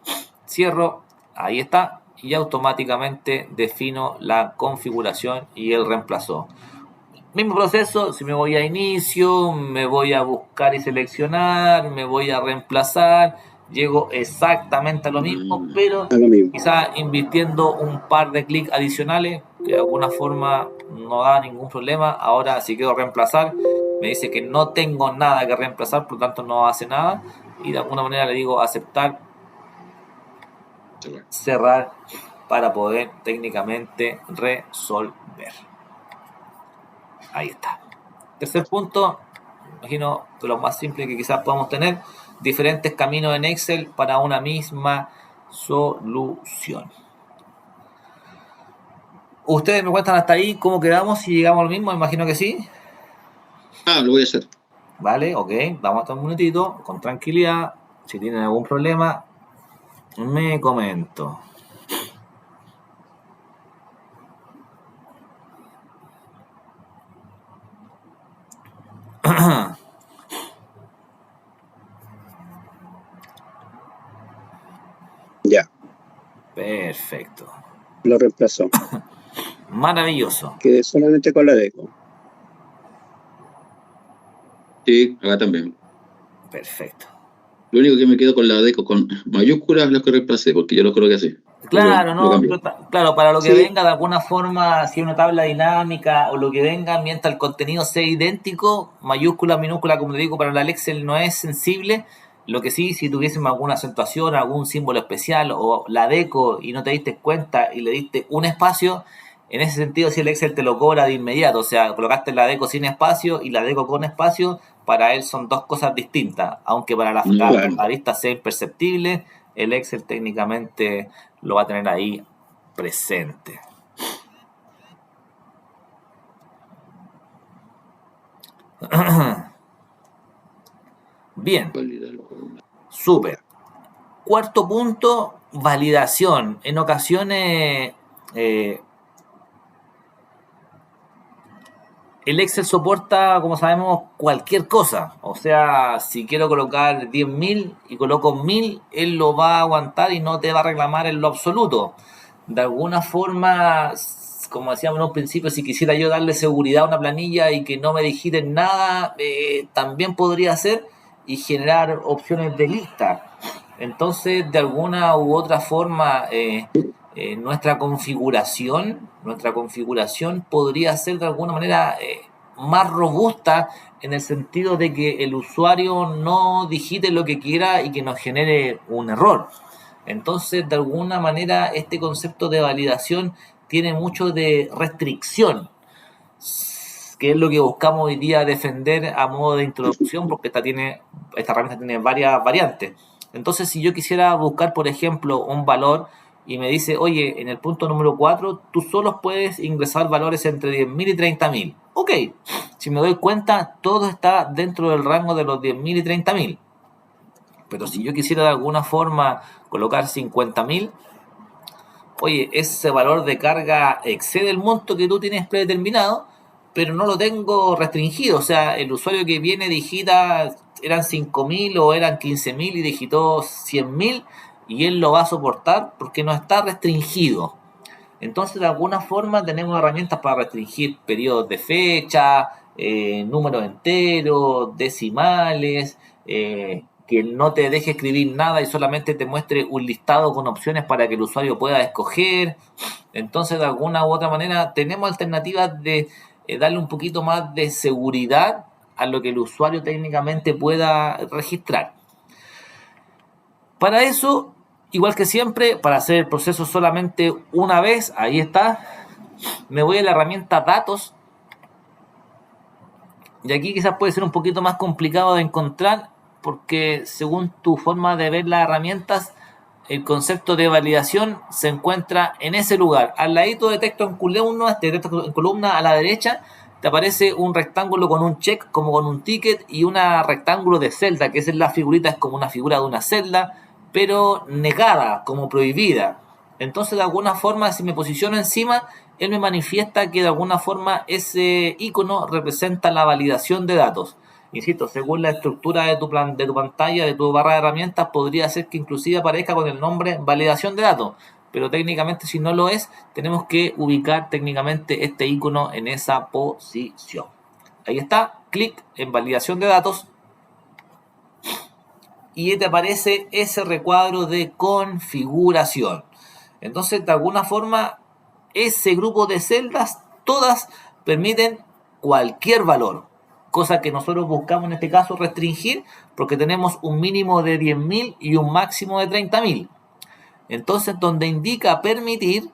cierro, ahí está, y automáticamente defino la configuración y el reemplazo. Mismo proceso, si me voy a inicio, me voy a buscar y seleccionar, me voy a reemplazar, llego exactamente a lo mismo, pero A lo mismo. quizá invirtiendo un par de clics adicionales, que de alguna forma no da ningún problema. Ahora si quiero reemplazar, me dice que no tengo nada que reemplazar, por lo tanto no hace nada, y de alguna manera le digo aceptar, cerrar, para poder técnicamente resolver. Ahí está. Tercer punto, imagino de los más simples que quizás podamos tener, diferentes caminos en Excel para una misma solución. Ustedes me cuentan hasta ahí cómo quedamos, si llegamos al mismo, imagino que sí. Lo voy a hacer. Vale, ok, vamos hasta un minutito, con tranquilidad. Si tienen algún problema, me comento. Ya. Perfecto. Lo reemplazó. Maravilloso. Quedé solamente con la Deco. Sí, acá también. Perfecto. Lo único que me quedo con la Deco con mayúsculas es lo que reemplacé, porque yo lo coloqué así. Claro, lo no, cambié. claro, para lo que Sí, venga de alguna forma, si hay una tabla dinámica o lo que venga, mientras el contenido sea idéntico, mayúscula, minúscula, como te digo, para el Excel no es sensible. Lo que sí, si tuviésemos alguna acentuación, algún símbolo especial o la deco y no te diste cuenta y le diste un espacio, en ese sentido, si el Excel te lo cobra de inmediato, o sea, colocaste la deco sin espacio y la deco con espacio, para él son dos cosas distintas, aunque para Claro. la vista sea imperceptible, el Excel técnicamente lo va a tener ahí presente. Bien, súper. Cuarto punto, validación. En ocasiones eh, el Excel soporta, como sabemos, cualquier cosa. O sea, si quiero colocar 10.000 y coloco 1.000, él lo va a aguantar y no te va a reclamar en lo absoluto. De alguna forma, como decíamos en un principio, si quisiera yo darle seguridad a una planilla y que no me digiten nada, también podría hacer y generar opciones de lista. Entonces, de alguna u otra forma, nuestra configuración podría ser de alguna manera más robusta en el sentido de que el usuario no digite lo que quiera y que nos genere un error. Entonces, de alguna manera, este concepto de validación tiene mucho de restricción, que es lo que buscamos hoy día defender a modo de introducción, porque esta herramienta tiene varias variantes. Entonces, si yo quisiera buscar, por ejemplo, un valor y me dice, oye, en el punto número 4, tú solo puedes ingresar valores entre 10.000 y 30.000. Ok, si me doy cuenta, todo está dentro del rango de los 10.000 y 30.000. Pero si yo quisiera de alguna forma colocar 50.000, oye, ese valor de carga excede el monto que tú tienes predeterminado, pero no lo tengo restringido. O sea, el usuario que viene digita, eran 5.000 o eran 15.000 y digitó 100.000 y él lo va a soportar porque no está restringido. Entonces, de alguna forma, tenemos herramientas para restringir periodos de fecha, números enteros, decimales, que no te deje escribir nada y solamente te muestre un listado con opciones para que el usuario pueda escoger. Entonces, de alguna u otra manera, tenemos alternativas de darle un poquito más de seguridad a lo que el usuario técnicamente pueda registrar. Para eso, igual que siempre, para hacer el proceso solamente una vez, ahí está, me voy a la herramienta datos, y aquí quizás puede ser un poquito más complicado de encontrar, porque según tu forma de ver las herramientas, el concepto de validación se encuentra en ese lugar. Al ladito de texto en columna a la derecha, te aparece un rectángulo con un check, como con un ticket, y un rectángulo de celda, que es la figurita, es como una figura de una celda, pero negada, como prohibida. Entonces, de alguna forma, si me posiciono encima, él me manifiesta que de alguna forma ese icono representa la validación de datos. Insisto, según la estructura de tu pantalla, de tu barra de herramientas, podría ser que inclusive aparezca con el nombre validación de datos. Pero técnicamente, si no lo es, tenemos que ubicar técnicamente este icono en esa posición. Ahí está, clic en validación de datos y te aparece ese recuadro de configuración. Entonces, de alguna forma, ese grupo de celdas, todas permiten cualquier valor, cosa que nosotros buscamos en este caso restringir, porque tenemos un mínimo de 10.000 y un máximo de 30.000. Entonces, donde indica permitir,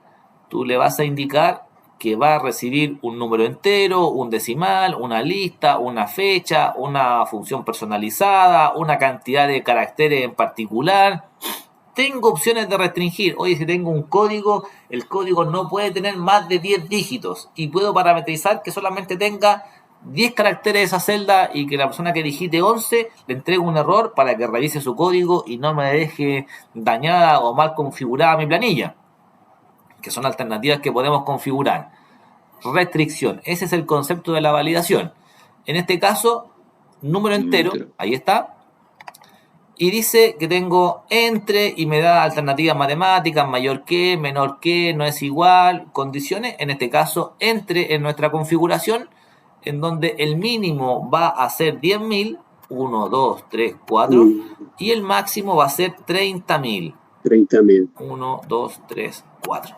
tú le vas a indicar que va a recibir un número entero, un decimal, una lista, una fecha, una función personalizada, una cantidad de caracteres en particular. Tengo opciones de restringir. Oye, si tengo un código, el código no puede tener más de 10 dígitos y puedo parametrizar que solamente tenga 10 caracteres de esa celda y que la persona que digite 11 le entregue un error para que revise su código y no me deje dañada o mal configurada mi planilla, que son alternativas que podemos configurar. Restricción, ese es el concepto de la validación. En este caso, número entero, ahí está, y dice que tengo entre y me da alternativas matemáticas, mayor que, menor que, no es igual, condiciones, en este caso entre en nuestra configuración, en donde el mínimo va a ser 10.000, 1, 2, 3, 4, y el máximo va a ser 30.000. 30.000. 1, 2, 3, 4.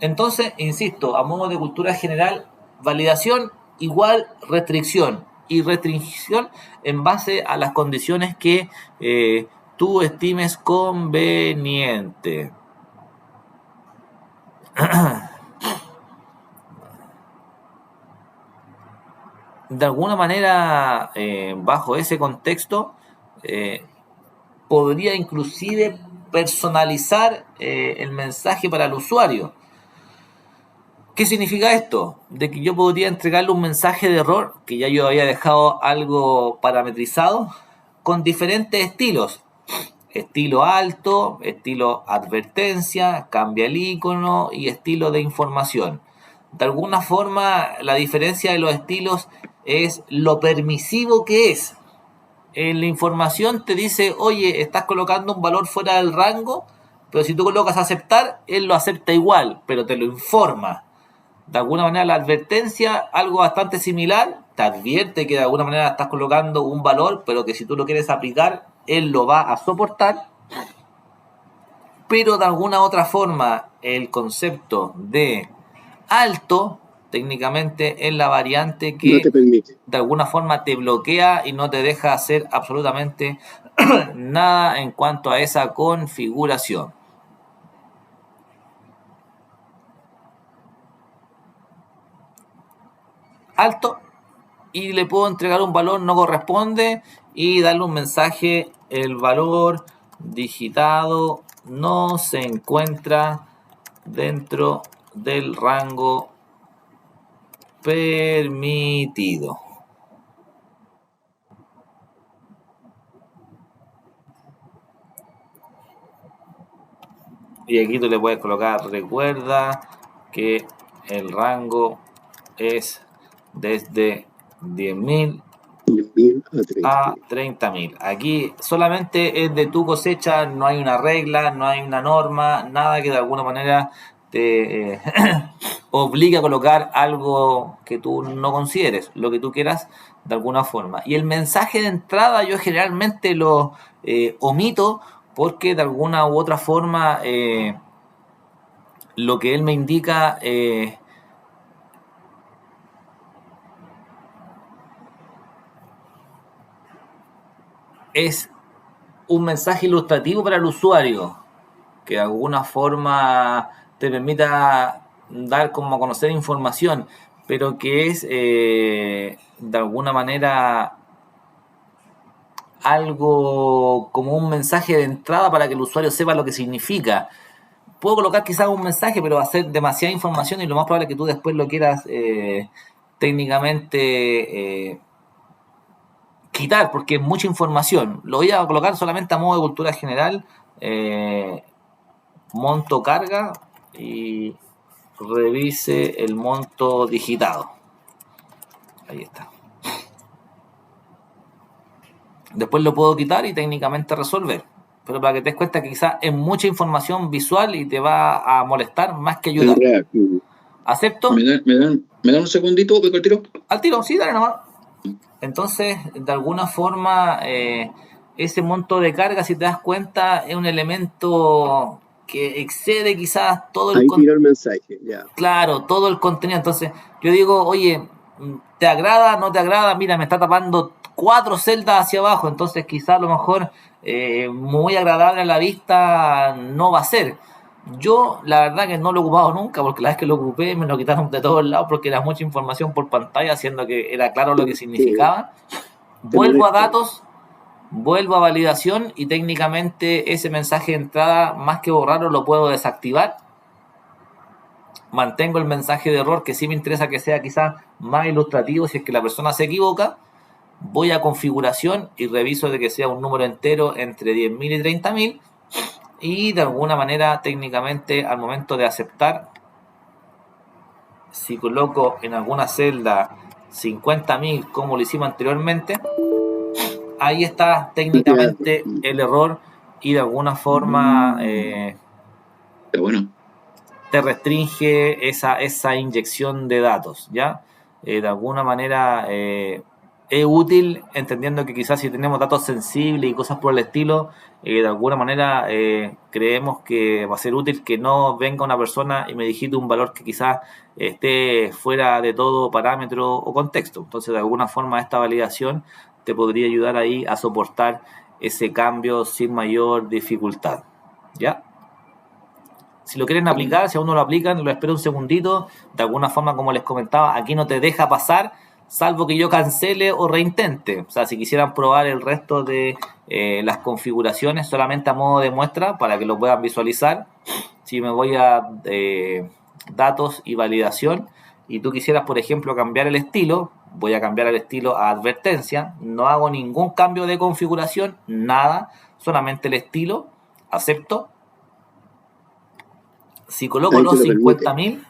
Entonces, insisto, a modo de cultura general, validación igual restricción. Y restricción en base a las condiciones que tú estimes conveniente. De alguna manera, bajo ese contexto, podría inclusive personalizar el mensaje para el usuario. ¿Qué significa esto? De que yo podría entregarle un mensaje de error, que ya yo había dejado algo parametrizado, con diferentes estilos. Estilo alto, estilo advertencia, cambia el icono y estilo de información. De alguna forma, la diferencia de los estilos es lo permisivo que es. En la información te dice, oye, estás colocando un valor fuera del rango, pero si tú colocas aceptar, él lo acepta igual, pero te lo informa. De alguna manera la advertencia, algo bastante similar, te advierte que de alguna manera estás colocando un valor, pero que si tú lo quieres aplicar, él lo va a soportar. Pero de alguna otra forma, el concepto de alto, técnicamente es la variante No que te permite. de alguna forma te bloquea y no te deja hacer absolutamente nada en cuanto a esa configuración. Alto, y le puedo entregar un valor no corresponde y darle un mensaje, el valor digitado no se encuentra dentro del rango permitido. Y aquí tú le puedes colocar, recuerda que el rango es desde 10.000 10.000 a a 30.000. Aquí solamente es de tu cosecha, no hay una regla, no hay una norma, nada que de alguna manera te obligue a colocar algo que tú no consideres, lo que tú quieras de alguna forma. Y el mensaje de entrada yo generalmente lo omito porque de alguna u otra forma lo que él me indica es un mensaje ilustrativo para el usuario que de alguna forma te permita dar como a conocer información, pero que es de alguna manera algo como un mensaje de entrada para que el usuario sepa lo que significa. Puedo colocar quizás un mensaje, pero va a ser demasiada información y lo más probable es que tú después lo quieras técnicamente quitar, porque es mucha información. Lo voy a colocar solamente a modo de cultura general. Monto carga y revise el monto digitado. Ahí está. Después lo puedo quitar y técnicamente resolver. Pero para que te des cuenta que quizás es mucha información visual y te va a molestar más que ayudar. ¿Acepto? ¿Me dan un segundito? ¿Me retiro? Al tiro, sí, dale nomás. Entonces, de alguna forma, ese monto de carga, si te das cuenta, es un elemento que excede quizás todo el Ahí tiro el mensaje, ya. claro, todo el contenido. Entonces, yo digo, oye, ¿te agrada? ¿No te agrada? Mira, me está tapando 4 celdas hacia abajo, entonces quizás a lo mejor muy agradable a la vista no va a ser. Yo la verdad que no lo he ocupado nunca, porque la vez que lo ocupé me lo quitaron de todos lados porque era mucha información por pantalla, haciendo que era claro lo que significaba. Vuelvo a datos, vuelvo a validación y técnicamente ese mensaje de entrada, más que borrarlo, lo puedo desactivar. Mantengo el mensaje de error, que sí me interesa que sea quizás más ilustrativo si es que la persona se equivoca. Voy a configuración y reviso de que sea un número entero entre 10.000 y 30.000 y de alguna manera técnicamente al momento de aceptar, si coloco en alguna celda 50.000 como lo hicimos anteriormente, ahí está técnicamente el error y de alguna forma Bueno. te restringe esa inyección de datos, ¿ya? De alguna manera es útil, entendiendo que quizás si tenemos datos sensibles y cosas por el estilo, de alguna manera creemos que va a ser útil que no venga una persona y me digite un valor que quizás esté fuera de todo parámetro o contexto. Entonces, de alguna forma, esta validación te podría ayudar ahí a soportar ese cambio sin mayor dificultad. ¿Ya? Si lo quieren aplicar, si aún no lo aplican, lo espero un segundito. De alguna forma, como les comentaba, aquí no te deja pasar, salvo que yo cancele o reintente. O sea, si quisieran probar el resto de las configuraciones solamente a modo de muestra para que lo puedan visualizar, si me voy a datos y validación y tú quisieras, por ejemplo, cambiar el estilo, voy a cambiar el estilo a advertencia, no hago ningún cambio de configuración, nada, solamente el estilo, acepto. Si coloco Ahí te los lo permite. 50.000,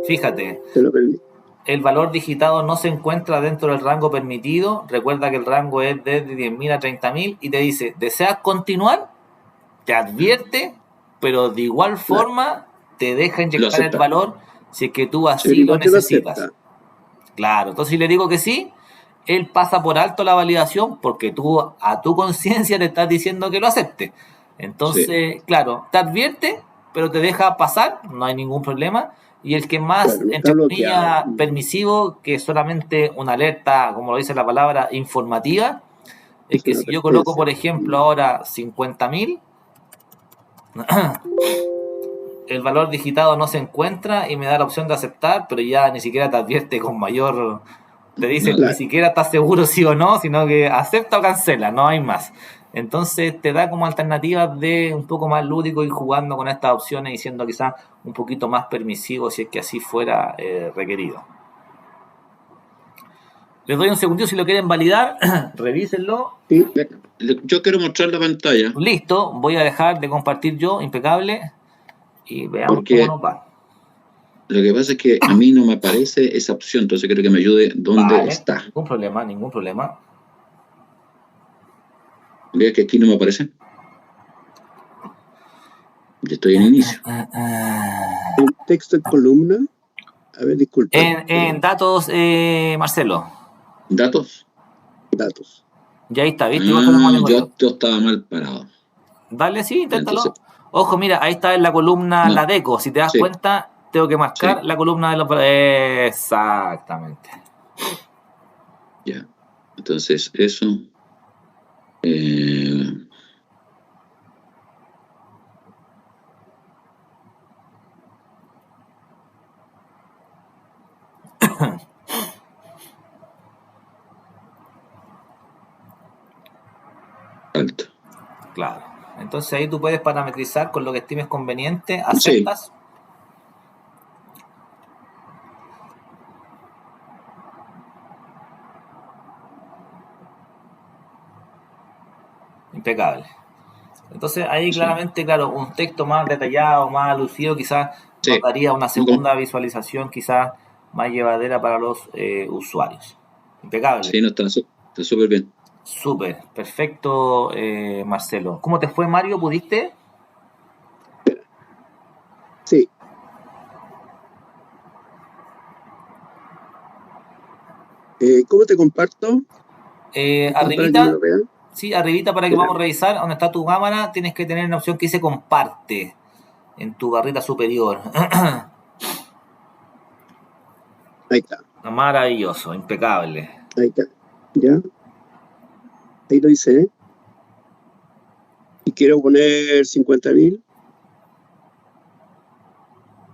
fíjate, Te lo permite. el valor digitado no se encuentra dentro del rango permitido. Recuerda que el rango es desde 10.000 a 30.000 y te dice, ¿deseas continuar? Te advierte, pero de igual forma te deja Lo inyectar el acepta. valor si es que tú así Pero lo igual te lo necesitas. acepta. Claro, entonces si le digo que sí, él pasa por alto la validación porque tú a tu conciencia le estás diciendo que lo acepte. Entonces, claro, te advierte, pero te deja pasar, no hay ningún problema. Y el que más, Claro, no está entre bloqueado. comillas, permisivo, que es solamente una alerta, como lo dice la palabra, informativa, es Es que una si yo coloco, por advertencia. ejemplo, ahora 50.000, el valor digitado no se encuentra y me da la opción de aceptar, pero ya ni siquiera te advierte con mayor, te dice No, ni Claro, siquiera estás seguro sí o no, sino que acepta o cancela, no hay más. Entonces te da como alternativas de un poco más lúdico ir jugando con estas opciones y siendo quizás un poquito más permisivo si es que así fuera requerido. Les doy un segundito si lo quieren validar, revísenlo. sí, yo quiero mostrar la pantalla Listo, voy a dejar de compartir yo, impecable, y veamos cómo porque nos va. lo que pasa es que a mí no me aparece esa opción, entonces quiero que me ayude dónde Vale, está. ningún problema, ningún problema. Vea que aquí no me aparece. Ya estoy en inicio. el texto en columna. A ver, disculpa. En datos, Marcelo. Datos. Ya Datos. ahí está, ¿viste? Igual que como tengo yo. Yo estaba mal parado. Dale, sí, Ya, entonces, inténtalo. Ojo, mira, ahí está en la columna la no, deco. Si te das sí, cuenta, tengo que marcar sí, la columna de los... Exactamente. ya. Entonces, eso. eh, alto. Claro. Entonces ahí tú puedes parametrizar con lo que estimes conveniente. Sí, Aceptas. Impecable. Entonces ahí sí, claramente, claro, un texto más detallado, más lucido, quizás nos sí. daría una No, segunda visualización quizás más llevadera para los usuarios. Impecable. sí, no está súper bien. Súper, perfecto, Marcelo. ¿Cómo te fue, Mario? ¿Pudiste? Sí. ¿Cómo te comparto? Para que me Arribita, lo vean. sí, arribita para que Espera, vamos a revisar donde está tu cámara, tienes que tener una opción que dice comparte en tu barrita superior. ahí está. Maravilloso, impecable. Ahí está. ¿Ya? Ahí lo hice. Y quiero poner 50.000.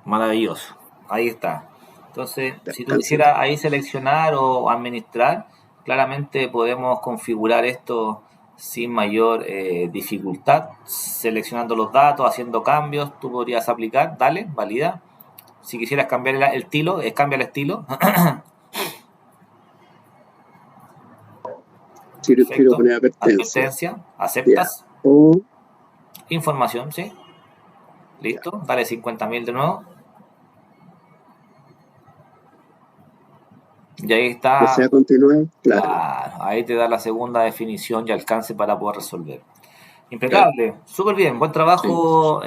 Maravilloso. Ahí está. Entonces, Ya, si tú cancelar. quisieras ahí seleccionar o administrar, claramente podemos configurar esto sin mayor dificultad. Seleccionando los datos, haciendo cambios, tú podrías aplicar, dale, valida. Si quisieras cambiar el estilo, cambia el estilo. Quiero Perfecto. poner advertencia. Advertencia, Ya. aceptas. O, Información, sí. ya. Listo. Dale 50.000 de nuevo. Y ahí ¿Desea está. continuar? Claro. Claro, ahí te da la segunda definición y alcance para poder resolver. Claro, Impecable, súper bien, buen sí. trabajo,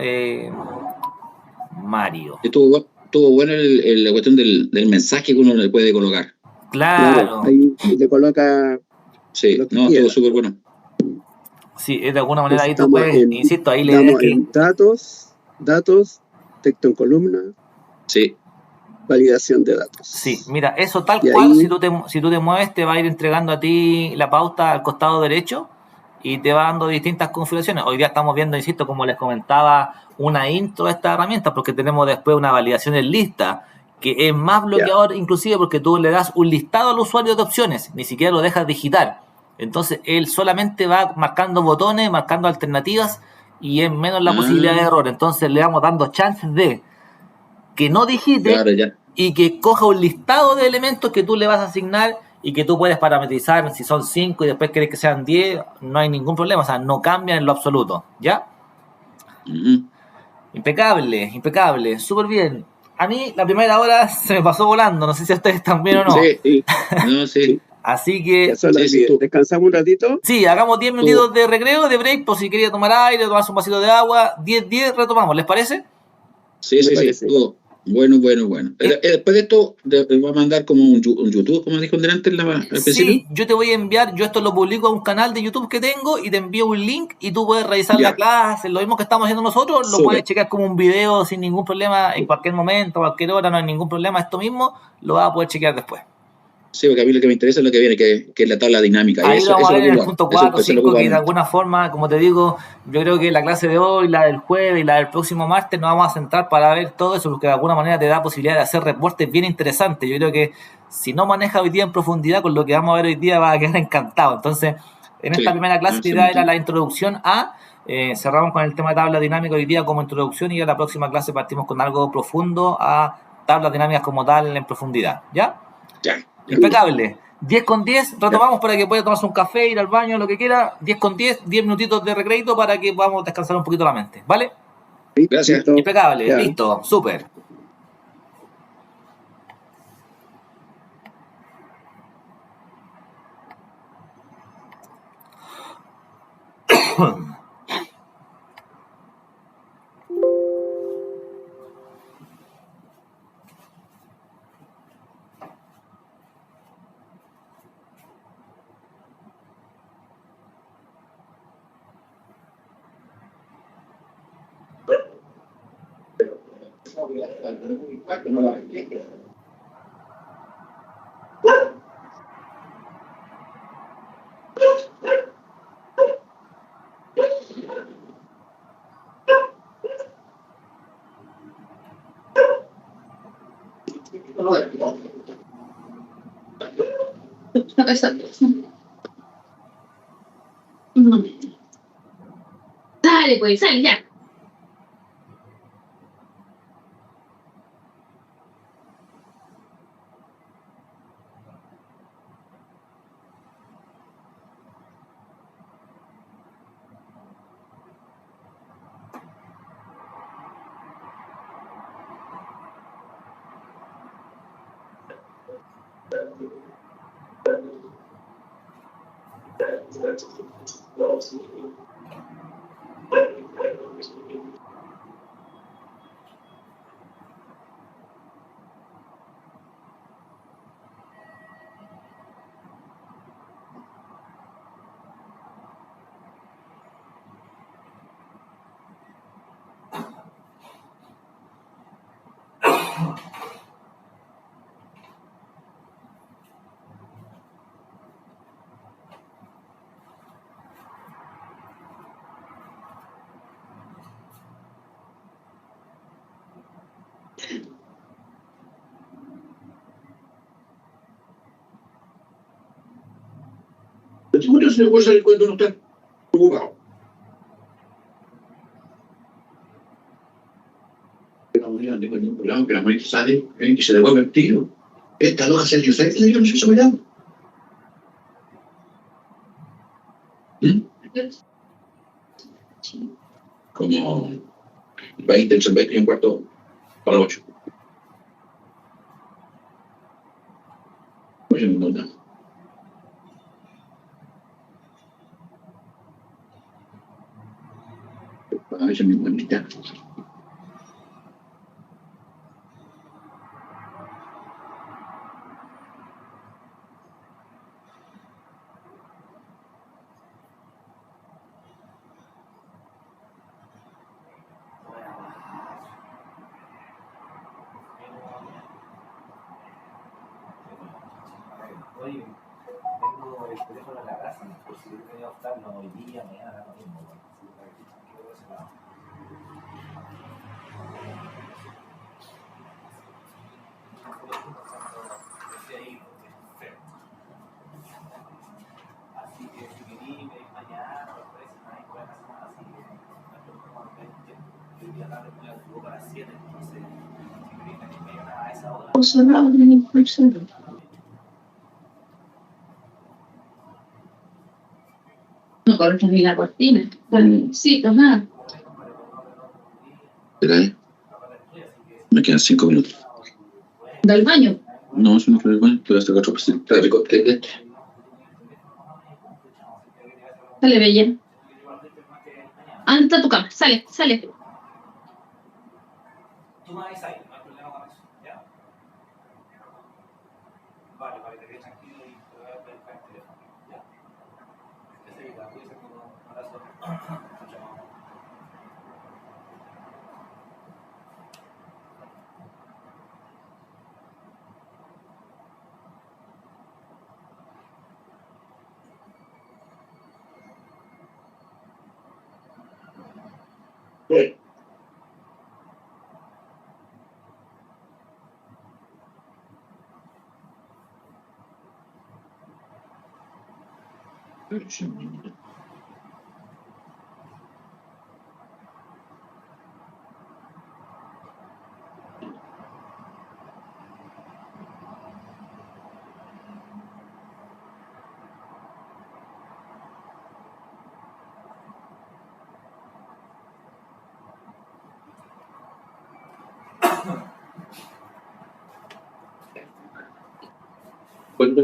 Mario. Estuvo buena la cuestión del mensaje que uno le puede colocar. Claro, Claro, ahí le coloca Sí, lo que no, estuvo quiera. súper bueno. sí, de alguna manera Entonces ahí tú puedes, insisto, ahí le tienes damos que, en datos, texto en columna, Sí, validación de sí, datos. mira, eso tal Y cual, ahí, si tú te mueves, te va a ir entregando a ti la pauta al costado derecho y te va dando distintas configuraciones. Hoy día estamos viendo, insisto, como les comentaba, una intro de esta herramienta, porque tenemos después una validación en lista, que es más ya, bloqueador inclusive porque tú le das un listado al usuario de opciones, ni siquiera lo dejas digitar. Entonces él solamente va marcando botones, marcando alternativas y es menos la posibilidad de ah, error. Entonces le vamos dando chances de que no digite claro, ya. y que coja un listado de elementos que tú le vas a asignar y que tú puedes parametrizar si son 5 y después querés que sean 10, no hay ningún problema, o sea, no cambian en lo absoluto, ¿ya? Ujú. Impecable, impecable, súper bien. A mí la primera hora se me pasó volando, no sé si a ustedes también o no. Sí, sí, no, sí, sí, Así ya que, son sí, las sí, 10. Descansamos un ratito. sí, hagamos 10 tú, minutitos de recreo, de break, por si quería tomar aire, tomarse un vasito de agua. 10 retomamos, ¿les parece? sí, Me sí, sí, parece. tú. Bueno, bueno, bueno. Después de esto, va a mandar como un YouTube, como dijo delante al principio. Sí, yo te voy a enviar, yo esto lo publico a un canal de YouTube que tengo y te envío un link y tú puedes revisar la Ya, clase, lo mismo que estamos haciendo nosotros, lo puedes súper. checar como un video sin ningún problema en cualquier momento, cualquier hora, no hay ningún problema, esto mismo lo vas a poder chequear después. Sí, porque a mí lo que me interesa es lo que viene, que es la tabla dinámica, y Ahí lo vamos eso a es lo ver que en el ocupa, punto eso, 4 eso es lo que 5 que de ocupamos. alguna forma, como te digo, yo creo que la clase de hoy, la del jueves y la del próximo martes nos vamos a centrar para ver todo eso, porque de alguna manera te da posibilidad de hacer reportes bien interesantes. Yo creo que si no manejas hoy día en profundidad con lo que vamos a ver hoy día, vas a quedar encantado. Entonces, en esta Sí, primera clase no, la se idea era nota. la introducción a, cerramos con el tema de tabla dinámica hoy día como introducción y a la próxima clase partimos con algo profundo a tablas dinámicas como tal en profundidad. ¿Ya? Ya, ya, Impecable. 10 con 10, Ya, retomamos para que pueda tomarse un café, ir al baño, lo que quiera. 10 con 10, 10 minutitos de recreito para que podamos descansar un poquito la mente. ¿Vale? gracias. listo. Impecable, Ya. listo, súper. Dale, pues, sal ya. ¿Cómo se le puede salir cuando no está ocupado? La unidad de ningún problema, que la moneda sale y se devuelve el tiro. Esta loja se dio 6 yo no sé si mirando. Como 20, el 20 y un cuarto para 8. Oye, no, no. A veces me mitad. Oye, tengo el teléfono en la casa, por si quería optarlo hoy día, mañana, lo mismo. Así que si querí, me mañana, después, no hay buena semana, así que como el 20, el día tarde me la tuvo para 7, entonces, si queréis venir mañana a esa hora. No cortas ni la cortina. Sí, nada. ¿Será ahí? Me quedan 5 minutos. ¿Del baño? No, si no fue el baño, voy a sacar otro pastel. Sale, bella. Anda a tu cama. Sale, sale. Tú me avisas ahí, no hay problema con eso, ¿ya? Vale, para que te quedes tranquilo y te voy a buscar el teléfono, ¿ya? Ya se queda, cuídese con un abrazo. Chao. ¿Cuál?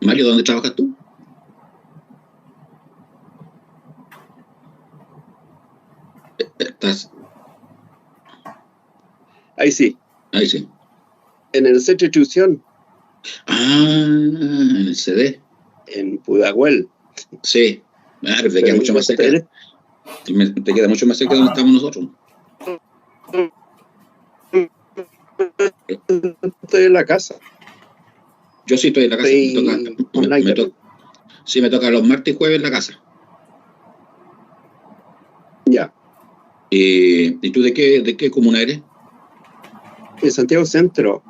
Mario, ¿dónde trabajas tú? Estás Ahí sí, ahí, sí. en el centro de distribución, En el CD. en Pudahuel. Sí. Pero te queda Pero mucho más cerca. Te queda mucho más cerca de donde estamos nosotros. estoy en la casa. Yo sí estoy en la casa. Estoy online también. Sí, me toca los martes y jueves en la casa. Ya, ¿Y tú de qué comuna eres? en Santiago Centro.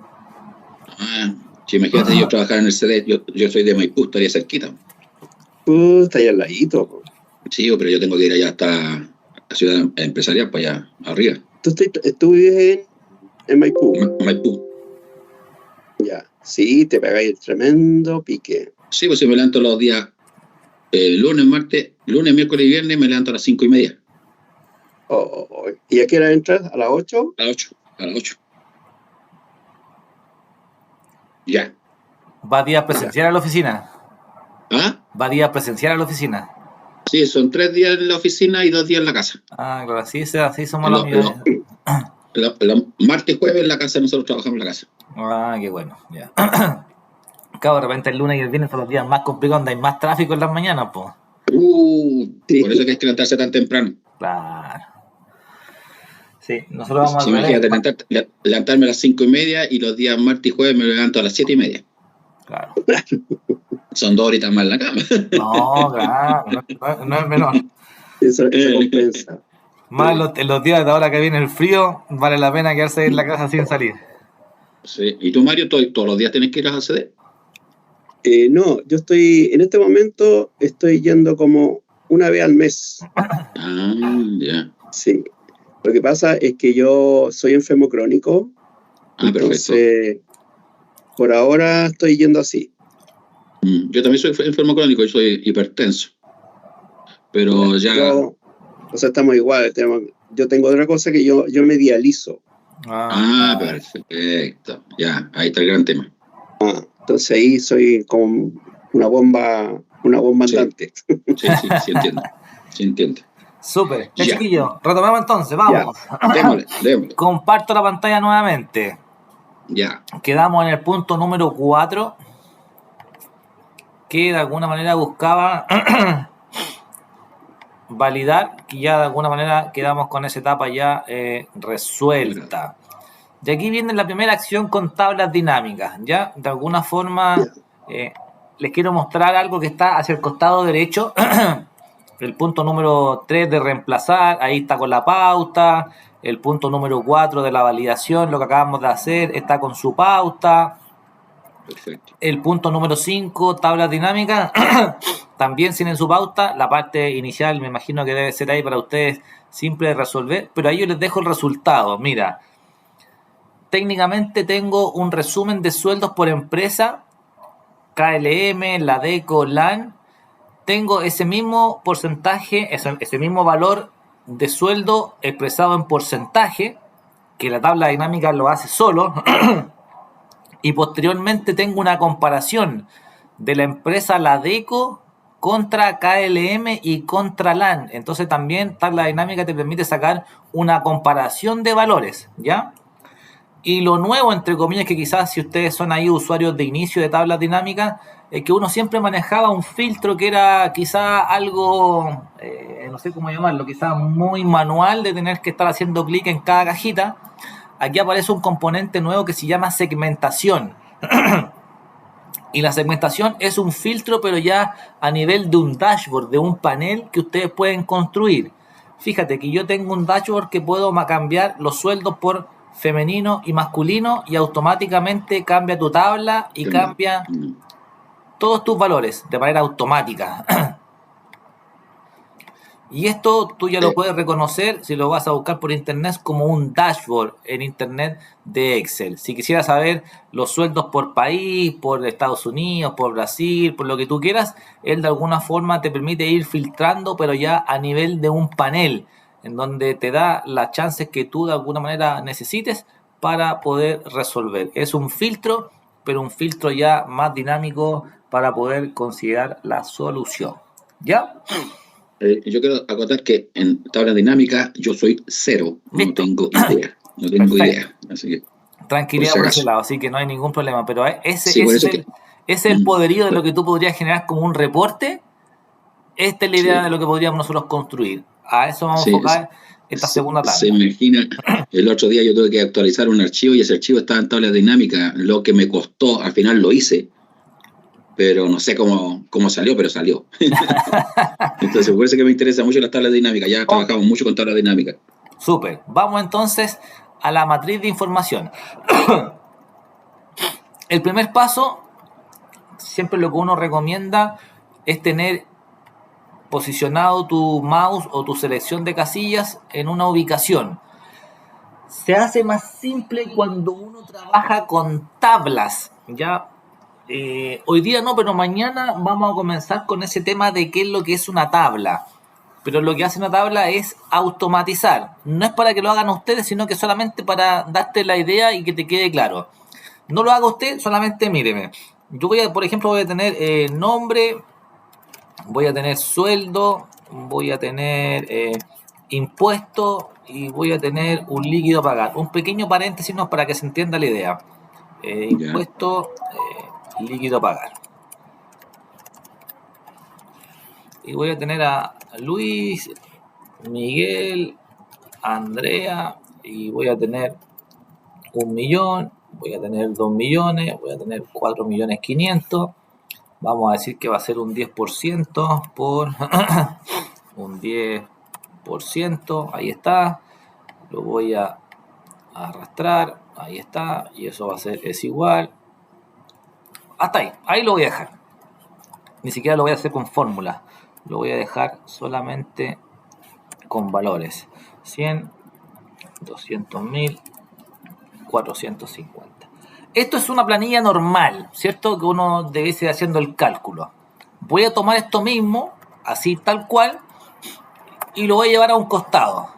Sí, imagínate yo trabajar en el CD. Yo soy de Maipú, estaría cerquita. Está ahí al ladito. Sí, pero yo tengo que ir allá hasta la ciudad empresarial, para allá arriba. ¿Tú vives en Maipú? Maipú. Ya, sí, te pegáis el tremendo pique. Sí, pues si me levanto los días lunes, miércoles y viernes, me levanto a las 5:30. ¿Y a qué hora entras? ¿A las 8? A las 8. A las 8. Ya. ¿Va días presencial a la oficina? ¿Ah? ¿Va días presencial a la oficina? Sí, son 3 días en la oficina y 2 días en la casa. Claro, así somos los Los amigos. martes y jueves en la casa, nosotros trabajamos en la casa. Qué bueno, ya. Claro, de repente el lunes y el viernes son los días más complicados, donde hay más tráfico en las mañanas, pues. Sí. Por eso que hay que levantarse tan temprano. Claro. Sí, nosotros vamos Sí, al revés. imagínate levantarme a las 5:30 y los días martes y jueves me levanto a las 7:30. Claro. Son 2 horitas más en la cama. No, claro, no es menor. Eso compensa. Más en los días de ahora que viene el frío, vale la pena quedarse en la casa sin salir. Sí. ¿Y tú, Mario, todos los días tienes que ir a CD? No, yo en este momento estoy yendo como una vez al mes. Ya. Sí. Lo que pasa es que yo soy enfermo crónico, entonces por ahora estoy yendo así. Yo también soy enfermo crónico y soy hipertenso. Pero ya. Estamos igual. Yo tengo otra cosa que yo me dializo. Perfecto. Ya, ahí está el gran tema. Entonces ahí soy como una bomba andante. Sí, entiendo. Súper. Ya. Chiquillo, retomemos entonces, vamos. Démosle. Comparto la pantalla nuevamente. Ya. Quedamos en el punto número 4, que de alguna manera buscaba validar, que ya de alguna manera quedamos con esa etapa ya resuelta. Y aquí viene la primera acción con tablas dinámicas, ¿ya? De alguna forma les quiero mostrar algo que está hacia el costado derecho. El punto número 3 de reemplazar, ahí está con la pauta. El punto número 4 de la validación, lo que acabamos de hacer, está con su pauta. Perfecto. El punto número 5, tablas dinámicas, también tienen su pauta. La parte inicial me imagino que debe ser ahí para ustedes simple de resolver, pero ahí yo les dejo el resultado. Mira, técnicamente tengo un resumen de sueldos por empresa, KLM, LADECO, LAN. Tengo ese mismo porcentaje, ese mismo valor de sueldo expresado en porcentaje, que la tabla dinámica lo hace solo. Y posteriormente tengo una comparación de la empresa LADECO contra KLM y contra LAN. Entonces también tabla dinámica te permite sacar una comparación de valores, ¿ya? Y lo nuevo, entre comillas, que quizás si ustedes son ahí usuarios de inicio de tablas dinámicas, es que uno siempre manejaba un filtro que era quizás algo, no sé cómo llamarlo, quizás muy manual de tener que estar haciendo clic en cada cajita. Aquí aparece un componente nuevo que se llama segmentación. Y la segmentación es un filtro, pero ya a nivel de un dashboard, de un panel que ustedes pueden construir. Fíjate que yo tengo un dashboard que puedo cambiar los sueldos por femenino y masculino y automáticamente cambia tu tabla y cambia todos tus valores de manera automática. Y esto tú ya lo Sí. puedes reconocer si lo vas a buscar por internet como un dashboard en internet de Excel. Si quisieras saber los sueldos por país, por Estados Unidos, por Brasil, por lo que tú quieras, él de alguna forma te permite ir filtrando, pero ya a nivel de un panel, en donde te da las chances que tú de alguna manera necesites para poder resolver. Es un filtro, pero un filtro ya más dinámico para poder considerar la solución. ¿Ya? Yo quiero acotar que en tabla dinámica yo soy cero, no Listo. tengo idea, no tengo Perfecto. idea, así que Tranquilidad por por si ese acaso. lado, así que no hay ningún problema. Pero Sí, por eso es que, ese es el poderío de lo pues, que tú podrías generar como un reporte. Esta es la idea de sí, lo que podríamos nosotros construir. A eso vamos a sí, enfocar esta segunda se tanda. imagina, el otro día yo tuve que actualizar un archivo y ese archivo estaba en tabla dinámica, lo que me costó, al final lo hice, pero no sé cómo salió, pero salió. Entonces, por eso que me interesa mucho las tablas dinámicas, ya Ok, trabajamos mucho con tablas dinámicas. súper. Vamos entonces a la matriz de información. El primer paso, siempre lo que uno recomienda es tener posicionado tu mouse o tu selección de casillas en una ubicación. Se hace más simple cuando uno trabaja con tablas, ¿ya? Hoy día no, pero mañana vamos a comenzar con ese tema de qué es lo que es una tabla. Pero lo que hace una tabla es automatizar. No es para que lo hagan ustedes, sino que solamente para darte la idea y que te quede claro. No lo haga usted, solamente míreme. Yo voy a, por ejemplo, voy a tener nombre, voy a tener sueldo, voy a tener impuesto y voy a tener un líquido a pagar. Un pequeño paréntesis ¿no? Para que se entienda la idea. Ya, Impuesto, líquido a pagar. Y voy a tener a Luis, Miguel, Andrea y voy a tener 1.000.000, voy a tener 2.000.000, voy a tener 4.500.000. Vamos a decir que va a ser un 10% por un 10%, ahí está, lo voy a arrastrar, ahí está, y eso va a ser, es igual, hasta ahí lo voy a dejar, ni siquiera lo voy a hacer con fórmula, lo voy a dejar solamente con valores, 100, 200.000, 450. Esto es una planilla normal, ¿cierto? Que uno debe ir haciendo el cálculo. Voy a tomar esto mismo, así tal cual, y lo voy a llevar a un costado.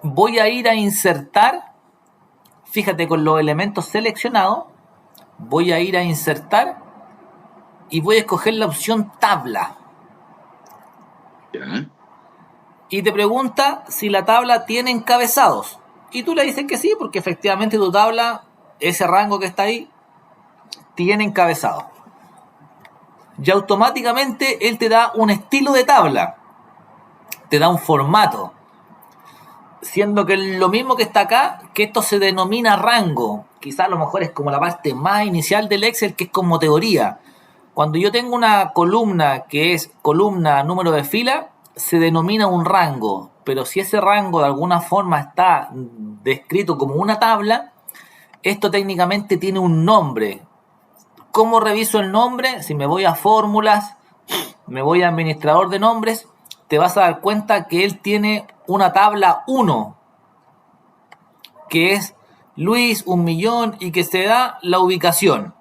Voy a ir a insertar, fíjate con los elementos seleccionados, voy a ir a insertar y voy a escoger la opción tabla. ya, Y te pregunta si la tabla tiene encabezados. Y tú le dices que sí, porque efectivamente tu tabla, ese rango que está ahí, tiene encabezado. Y automáticamente él te da un estilo de tabla, te da un formato, siendo que lo mismo que está acá, que esto se denomina rango. Quizás a lo mejor es como la parte más inicial del Excel, que es como teoría. Cuando yo tengo una columna que es columna número de fila, se denomina un rango. Pero si ese rango de alguna forma está descrito como una tabla, esto técnicamente tiene un nombre. ¿Cómo reviso el nombre? Si me voy a fórmulas, me voy a administrador de nombres, te vas a dar cuenta que él tiene una tabla 1, que es Luis 1.000.000 y que se da la ubicación.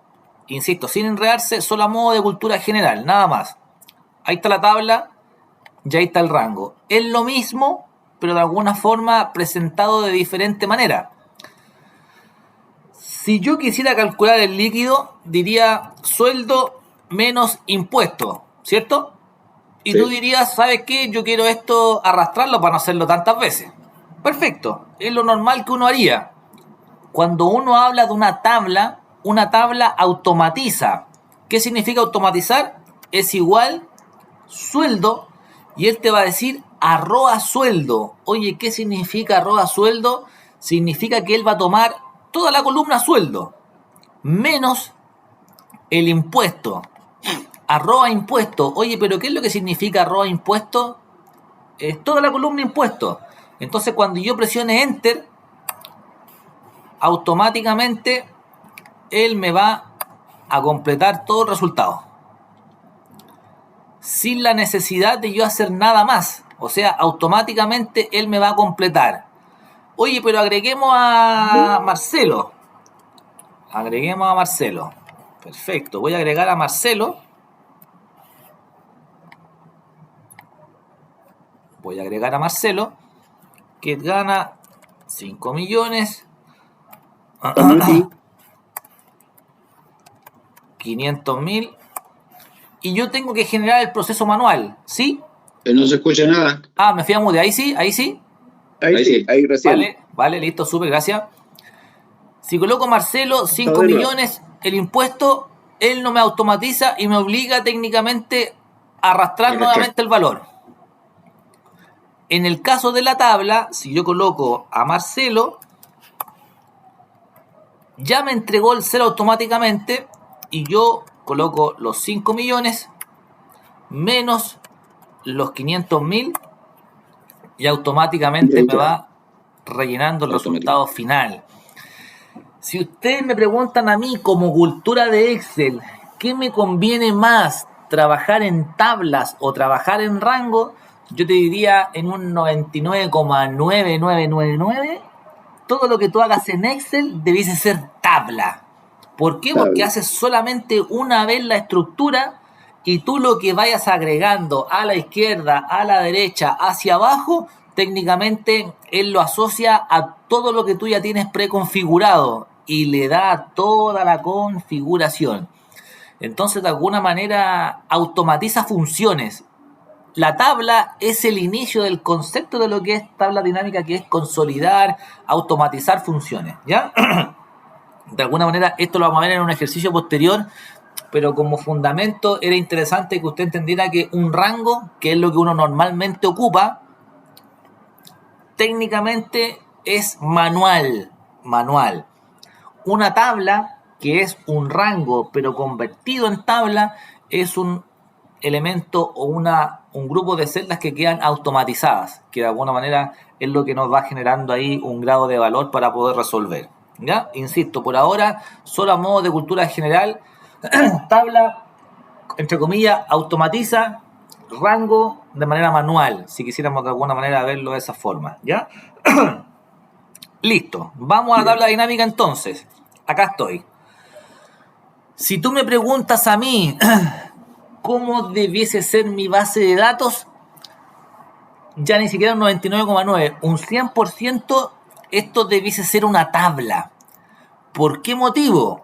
Insisto, sin enredarse, solo a modo de cultura general, nada más. Ahí está la tabla y ahí está el rango. Es lo mismo, pero de alguna forma presentado de diferente manera. Si yo quisiera calcular el líquido, diría sueldo menos impuesto, ¿cierto? Y tú sí, dirías, ¿sabes qué? Yo quiero esto arrastrarlo para no hacerlo tantas veces. Perfecto, es lo normal que uno haría. Cuando uno habla de una tabla automatiza. ¿Qué significa automatizar? Es igual sueldo y él te va a decir arroba sueldo. Oye, ¿qué significa arroba sueldo? Significa que él va a tomar toda la columna sueldo menos el impuesto. Arroba impuesto. Oye, pero ¿qué es lo que significa arroba impuesto? Es toda la columna impuesto. Entonces cuando yo presione enter, automáticamente él me va a completar todo el resultado. sin la necesidad de yo hacer nada más. O sea, automáticamente él me va a completar. Oye, pero agreguemos a Marcelo. Agreguemos a Marcelo. Perfecto, voy a agregar a Marcelo. Voy a agregar a Marcelo, que gana 5 millones. 500.000. Y yo tengo que generar el proceso manual, ¿sí? No se escucha nada. Me fui a mute, ahí sí, ahí sí. Ahí sí, ahí recién. Vale, listo, súper, gracias. Si coloco Marcelo, 5 millones, el impuesto, él no me automatiza y me obliga técnicamente a arrastrar nuevamente el valor. En el caso de la tabla, si yo coloco a Marcelo, ya me entregó el cero automáticamente y yo coloco los 5 millones menos los 500.000 y automáticamente me va rellenando el resultado final. Si ustedes me preguntan a mí como cultura de Excel, ¿qué me conviene más? ¿Trabajar en tablas o trabajar en rango? Yo te diría en un 99,9999, todo lo que tú hagas en Excel debiese ser tabla. ¿Por qué? Porque haces solamente una vez la estructura y tú lo que vayas agregando a la izquierda, a la derecha, hacia abajo, técnicamente él lo asocia a todo lo que tú ya tienes preconfigurado y le da toda la configuración. Entonces, de alguna manera, automatiza funciones. La tabla es el inicio del concepto de lo que es tabla dinámica, que es consolidar, automatizar funciones, ¿ya? De alguna manera, esto lo vamos a ver en un ejercicio posterior, pero como fundamento era interesante que usted entendiera que un rango, que es lo que uno normalmente ocupa, técnicamente es manual. Una tabla, que es un rango, pero convertido en tabla, es un elemento o un grupo de celdas que quedan automatizadas, que de alguna manera es lo que nos va generando ahí un grado de valor para poder resolver. ¿Ya? Insisto, por ahora, solo a modo de cultura general, tabla, entre comillas, automatiza, rango de manera manual, si quisiéramos de alguna manera verlo de esa forma. ¿Ya? Listo, vamos a la tabla dinámica entonces. Acá estoy. Si tú me preguntas a mí cómo debiese ser mi base de datos, ya ni siquiera un 99,9, un 100%, esto debiese ser una tabla. ¿Por qué motivo?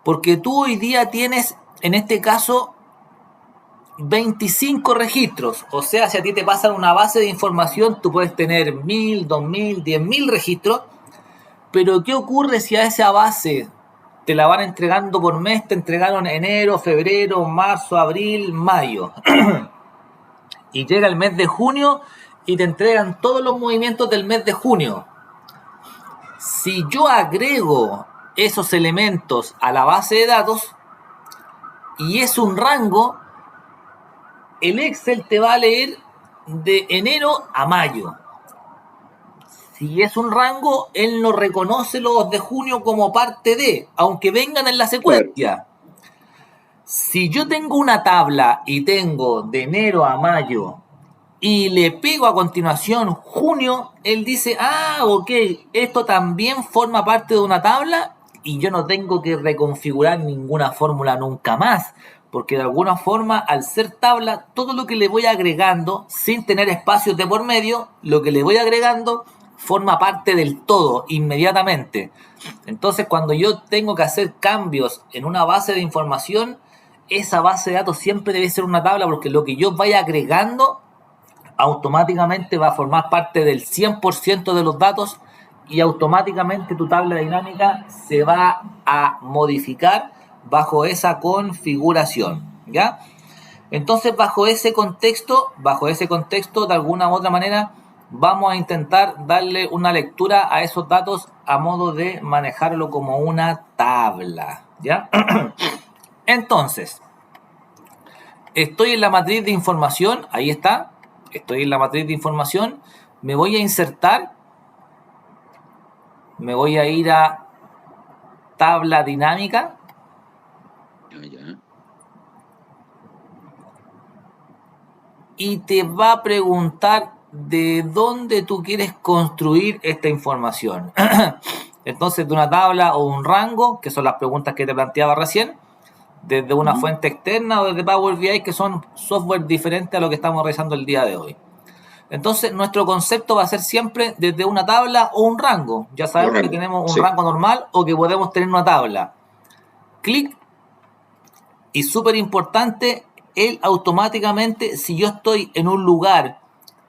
Porque tú hoy día tienes, en este caso, 25 registros. O sea, si a ti te pasan una base de información, tú puedes tener 1000, 2000, 10.000 registros. Pero ¿qué ocurre si a esa base te la van entregando por mes? Te entregaron enero, febrero, marzo, abril, mayo. Y llega el mes de junio y te entregan todos los movimientos del mes de junio. Si yo agrego esos elementos a la base de datos y es un rango, el Excel te va a leer de enero a mayo. Si es un rango, él no reconoce los de junio como parte de, aunque vengan en la secuencia. Si yo tengo una tabla y tengo de enero a mayo y le pego a continuación junio, él dice, ok, esto también forma parte de una tabla y yo no tengo que reconfigurar ninguna fórmula nunca más, porque de alguna forma, al ser tabla, todo lo que le voy agregando, sin tener espacios de por medio, lo que le voy agregando forma parte del todo inmediatamente. Entonces, cuando yo tengo que hacer cambios en una base de información, esa base de datos siempre debe ser una tabla, porque lo que yo vaya agregando automáticamente va a formar parte del 100% de los datos y automáticamente tu tabla dinámica se va a modificar bajo esa configuración, ¿ya? Entonces, bajo ese contexto, de alguna u otra manera, vamos a intentar darle una lectura a esos datos a modo de manejarlo como una tabla, ¿ya? Entonces, estoy en la matriz de información, ahí está, estoy en la matriz de información, me voy a insertar, me voy a ir a tabla dinámica. y te va a preguntar de dónde tú quieres construir esta información. Entonces, de una tabla o un rango, que son las preguntas que te planteaba recién, desde una fuente externa o desde Power BI, que son software diferentes a lo que estamos realizando el día de hoy. Entonces, nuestro concepto va a ser siempre desde una tabla o un rango. Ya sabemos que tenemos un rango normal o que podemos tener una tabla. Clic. Y súper importante, él automáticamente, si yo estoy en un lugar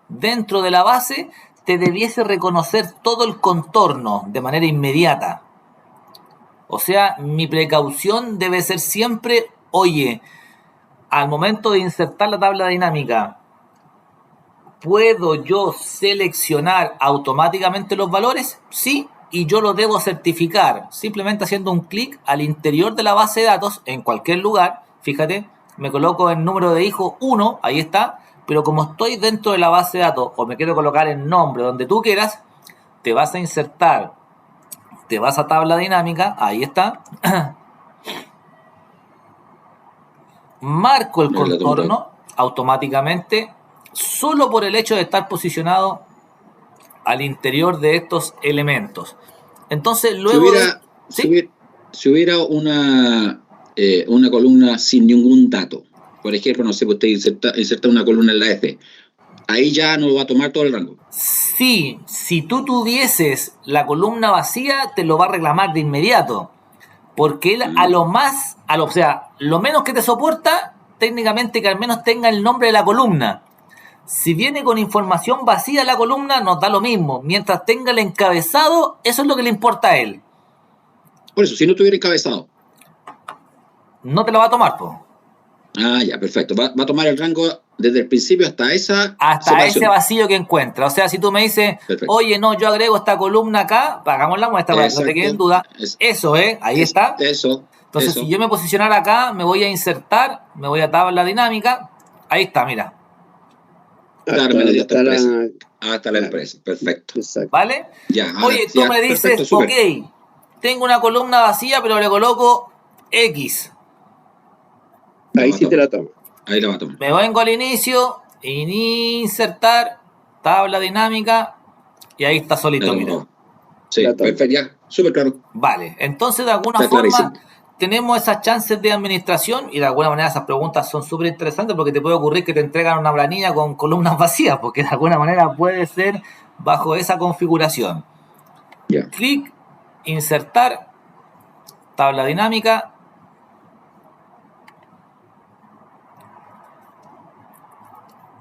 dentro de la base, te debiese reconocer todo el contorno de manera inmediata. O sea, mi precaución debe ser siempre, oye, al momento de insertar la tabla dinámica, ¿puedo yo seleccionar automáticamente los valores? Sí, y yo lo debo certificar simplemente haciendo un clic al interior de la base de datos en cualquier lugar. Fíjate, me coloco el número de hijo 1, ahí está, pero como estoy dentro de la base de datos o me quiero colocar el nombre donde tú quieras, te vas a insertar, te vas a tabla dinámica, ahí está, marco el contorno automáticamente solo por el hecho de estar posicionado al interior de estos elementos. Entonces luego... Si hubiera una columna sin ningún dato, por ejemplo, no sé, usted inserta una columna en la F, ahí ya no va a tomar todo el rango. Sí, si tú tuvieses la columna vacía, te lo va a reclamar de inmediato. Porque él o sea, lo menos que te soporta, técnicamente que al menos tenga el nombre de la columna. Si viene con información vacía la columna, nos da lo mismo. Mientras tenga el encabezado, eso es lo que le importa a él. Por eso, si no tuviera encabezado. No te lo va a tomar, po. Ah, ya, perfecto. Va a tomar el rango desde el principio hasta esa... Hasta ese vacío que encuentra. O sea, si tú me dices, perfecto, oye, no, yo agrego esta columna acá, hagamos la muestra para que no te quede en duda. Eso, ahí está. Entonces, si yo me posicionara acá, me voy a insertar, me voy a tabla dinámica. Ahí está, mira. Hasta la empresa, perfecto. Exacto. ¿Vale? Ya, oye, tú me dices, perfecto, ok, tengo una columna vacía, pero le coloco X. Ahí sí te la tomo. Ahí la va a tomar. Me vengo al inicio, insertar, tabla dinámica, y ahí está solito, mira. Sí, perfecto, ya, súper claro. Vale, entonces de alguna forma tenemos esas chances de administración y de alguna manera esas preguntas son súper interesantes porque te puede ocurrir que te entregan una planilla con columnas vacías, porque de alguna manera puede ser bajo esa configuración. Yeah. Clic, insertar, tabla dinámica.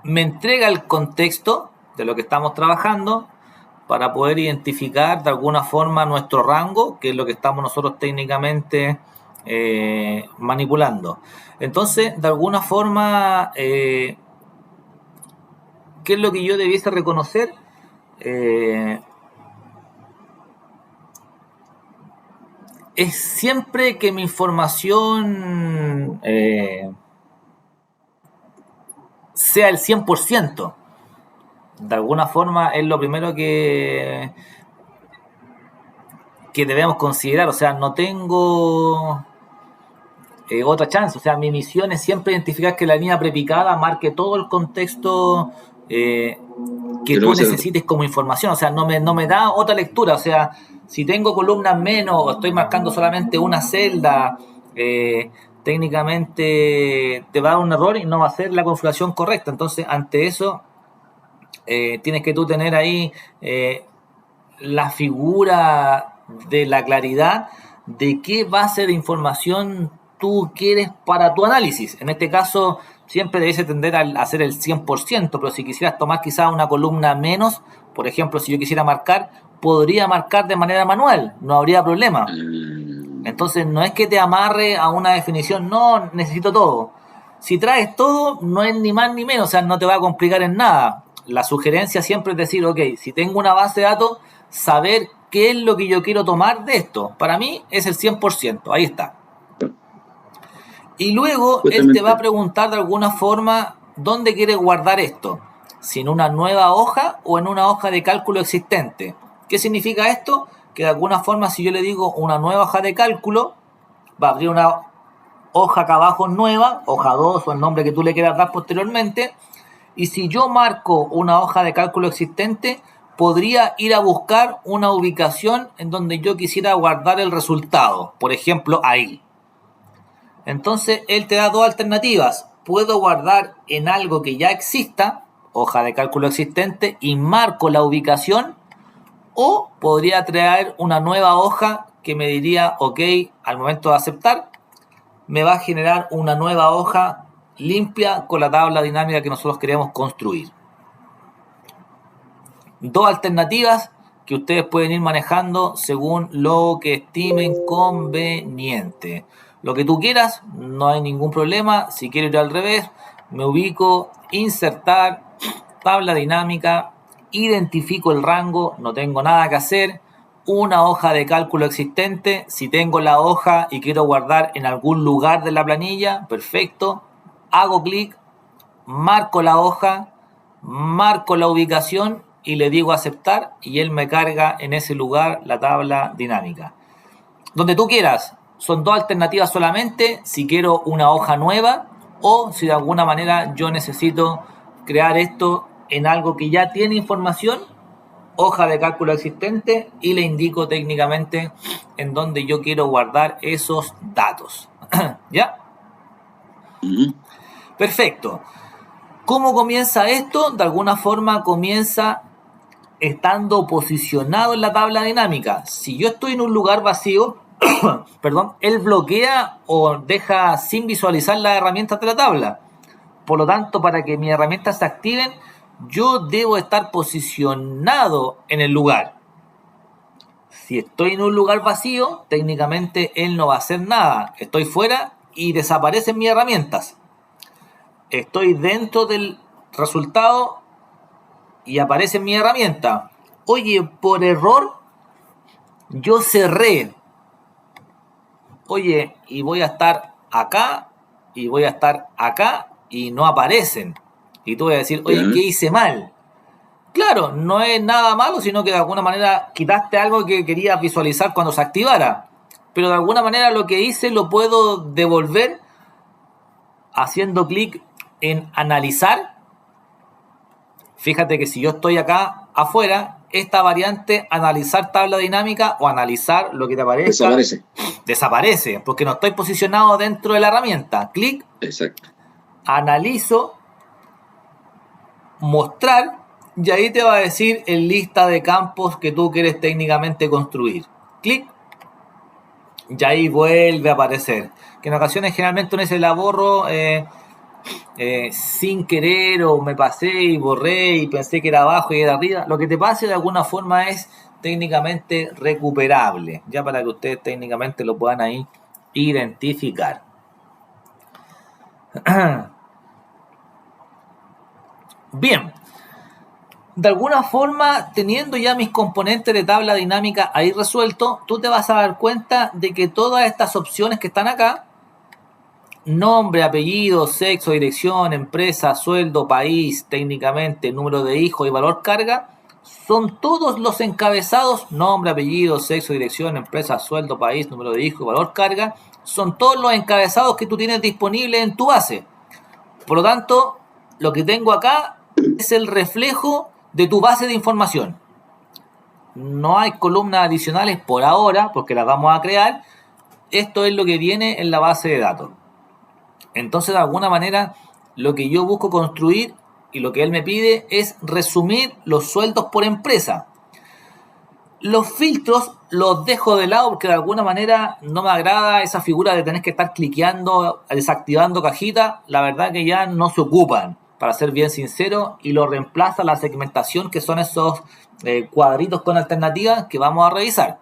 Me entrega el contexto de lo que estamos trabajando para poder identificar de alguna forma nuestro rango, que es lo que estamos nosotros técnicamente manipulando. Entonces, de alguna forma, ¿qué es lo que yo debiese reconocer? Es siempre que mi información sea el 100%. De alguna forma es lo primero que debemos considerar. O sea, no tengo otra chance. O sea, mi misión es siempre identificar que la línea prepicada marque todo el contexto que tú necesites como información. O sea, no me da otra lectura. O sea, si tengo columnas menos o estoy marcando solamente una celda, técnicamente te va a dar un error y no va a ser la configuración correcta. Entonces, ante eso, tienes que tú tener ahí la figura de la claridad de qué base de información tú quieres para tu análisis. En este caso, siempre debes tender a hacer el 100%, pero si quisieras tomar quizás una columna menos, por ejemplo, si yo quisiera marcar, podría marcar de manera manual, no habría problema. Entonces, no es que te amarre a una definición, no, necesito todo. Si traes todo, no es ni más ni menos, o sea, no te va a complicar en nada. La sugerencia siempre es decir, ok, si tengo una base de datos, saber qué es lo que yo quiero tomar de esto. Para mí es el 100%, ahí está. Y luego él te va a preguntar de alguna forma dónde quieres guardar esto. Si en una nueva hoja o en una hoja de cálculo existente. ¿Qué significa esto? Que de alguna forma si yo le digo una nueva hoja de cálculo, va a abrir una hoja acá abajo nueva, hoja 2 o el nombre que tú le quieras dar posteriormente, Y si yo marco una hoja de cálculo existente, podría ir a buscar una ubicación en donde yo quisiera guardar el resultado. Por ejemplo, ahí. Entonces, él te da dos alternativas. Puedo guardar en algo que ya exista, hoja de cálculo existente, y marco la ubicación, o podría traer una nueva hoja que me diría, ok, al momento de aceptar, me va a generar una nueva hoja limpia con la tabla dinámica que nosotros queremos construir. Dos alternativas que ustedes pueden ir manejando según lo que estimen conveniente. Lo que tú quieras, no hay ningún problema. Si quiero ir al revés, me ubico, insertar, tabla dinámica, identifico el rango, no tengo nada que hacer, una hoja de cálculo existente. Si tengo la hoja y quiero guardar en algún lugar de la planilla, perfecto, hago clic, marco la hoja, marco la ubicación y le digo aceptar, y él me carga en ese lugar la tabla dinámica. Donde tú quieras, son dos alternativas solamente, si quiero una hoja nueva o si de alguna manera yo necesito crear esto en algo que ya tiene información, hoja de cálculo existente, y le indico técnicamente en donde yo quiero guardar esos datos. ¿Ya? Perfecto. ¿Cómo comienza esto? De alguna forma comienza estando posicionado en la tabla dinámica. Si yo estoy en un lugar vacío, perdón, él bloquea o deja sin visualizar las herramientas de la tabla. Por lo tanto, para que mis herramientas se activen, yo debo estar posicionado en el lugar. Si estoy en un lugar vacío, técnicamente él no va a hacer nada. Estoy fuera y desaparecen mis herramientas. Estoy dentro del resultado y aparece mi herramienta. Oye, por error, yo cerré. Oye, y voy a estar acá, y voy a estar acá, y no aparecen. Y tú vas a decir, oye, ¿qué hice mal? Claro, no es nada malo, sino que de alguna manera quitaste algo que querías visualizar cuando se activara. Pero de alguna manera lo que hice lo puedo devolver haciendo clic en analizar. Fíjate que si yo estoy acá afuera, esta variante analizar tabla dinámica o analizar lo que te aparezca desaparece porque no estoy posicionado dentro de la herramienta. Clic, exacto, analizo, mostrar, y ahí te va a decir en lista de campos que tú quieres técnicamente construir. Clic, y ahí vuelve a aparecer. Que en ocasiones generalmente uno se la borro sin querer, o me pasé y borré y pensé que era abajo y era arriba. Lo que te pase de alguna forma es técnicamente recuperable, ya para que ustedes técnicamente lo puedan ahí identificar. Bien, de alguna forma, teniendo ya mis componentes de tabla dinámica ahí resueltos, tú te vas a dar cuenta de que todas estas opciones que están acá, nombre, apellido, sexo, dirección, empresa, sueldo, país, técnicamente, número de hijo y valor carga, son todos los encabezados, nombre, apellido, sexo, dirección, empresa, sueldo, país, número de hijo y valor carga, son todos los encabezados que tú tienes disponibles en tu base. Por lo tanto, lo que tengo acá es el reflejo de tu base de información. No hay columnas adicionales por ahora, porque las vamos a crear. Esto es lo que viene en la base de datos. Entonces, de alguna manera, lo que yo busco construir y lo que él me pide es resumir los sueldos por empresa. Los filtros los dejo de lado porque de alguna manera no me agrada esa figura de tener que estar cliqueando, desactivando cajita. La verdad que ya no se ocupan, para ser bien sincero, y lo reemplaza la segmentación, que son esos cuadritos con alternativas que vamos a revisar.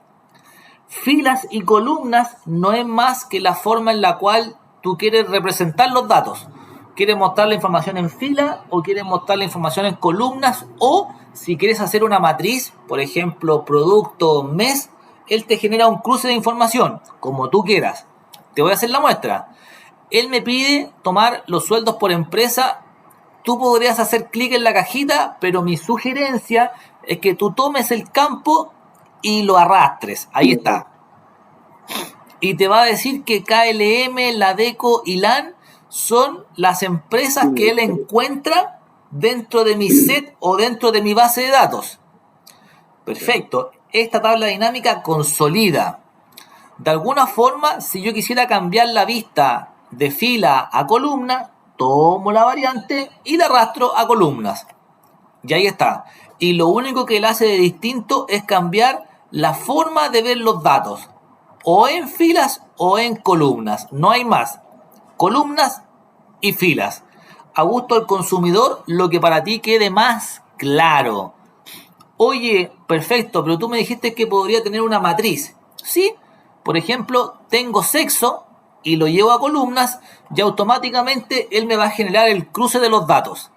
Filas y columnas no es más que la forma en la cual tú quieres representar los datos. ¿Quieres mostrar la información en fila o quieres mostrar la información en columnas? O si quieres hacer una matriz, por ejemplo, producto, mes, él te genera un cruce de información, como tú quieras. Te voy a hacer la muestra. Él me pide tomar los sueldos por empresa. Tú podrías hacer clic en la cajita, pero mi sugerencia es que tú tomes el campo y lo arrastres. Ahí está. Y te va a decir que KLM, Ladeco y LAN son las empresas que él encuentra dentro de mi set o dentro de mi base de datos. Perfecto. Esta tabla dinámica consolida. De alguna forma, si yo quisiera cambiar la vista de fila a columna, tomo la variante y la arrastro a columnas. Y ahí está. Y lo único que le hace de distinto es cambiar la forma de ver los datos. O en filas o en columnas. No hay más. Columnas y filas. A gusto del consumidor, lo que para ti quede más claro. Oye, perfecto, pero tú me dijiste que podría tener una matriz. ¿Sí? Por ejemplo, tengo sexo y lo llevo a columnas y automáticamente él me va a generar el cruce de los datos.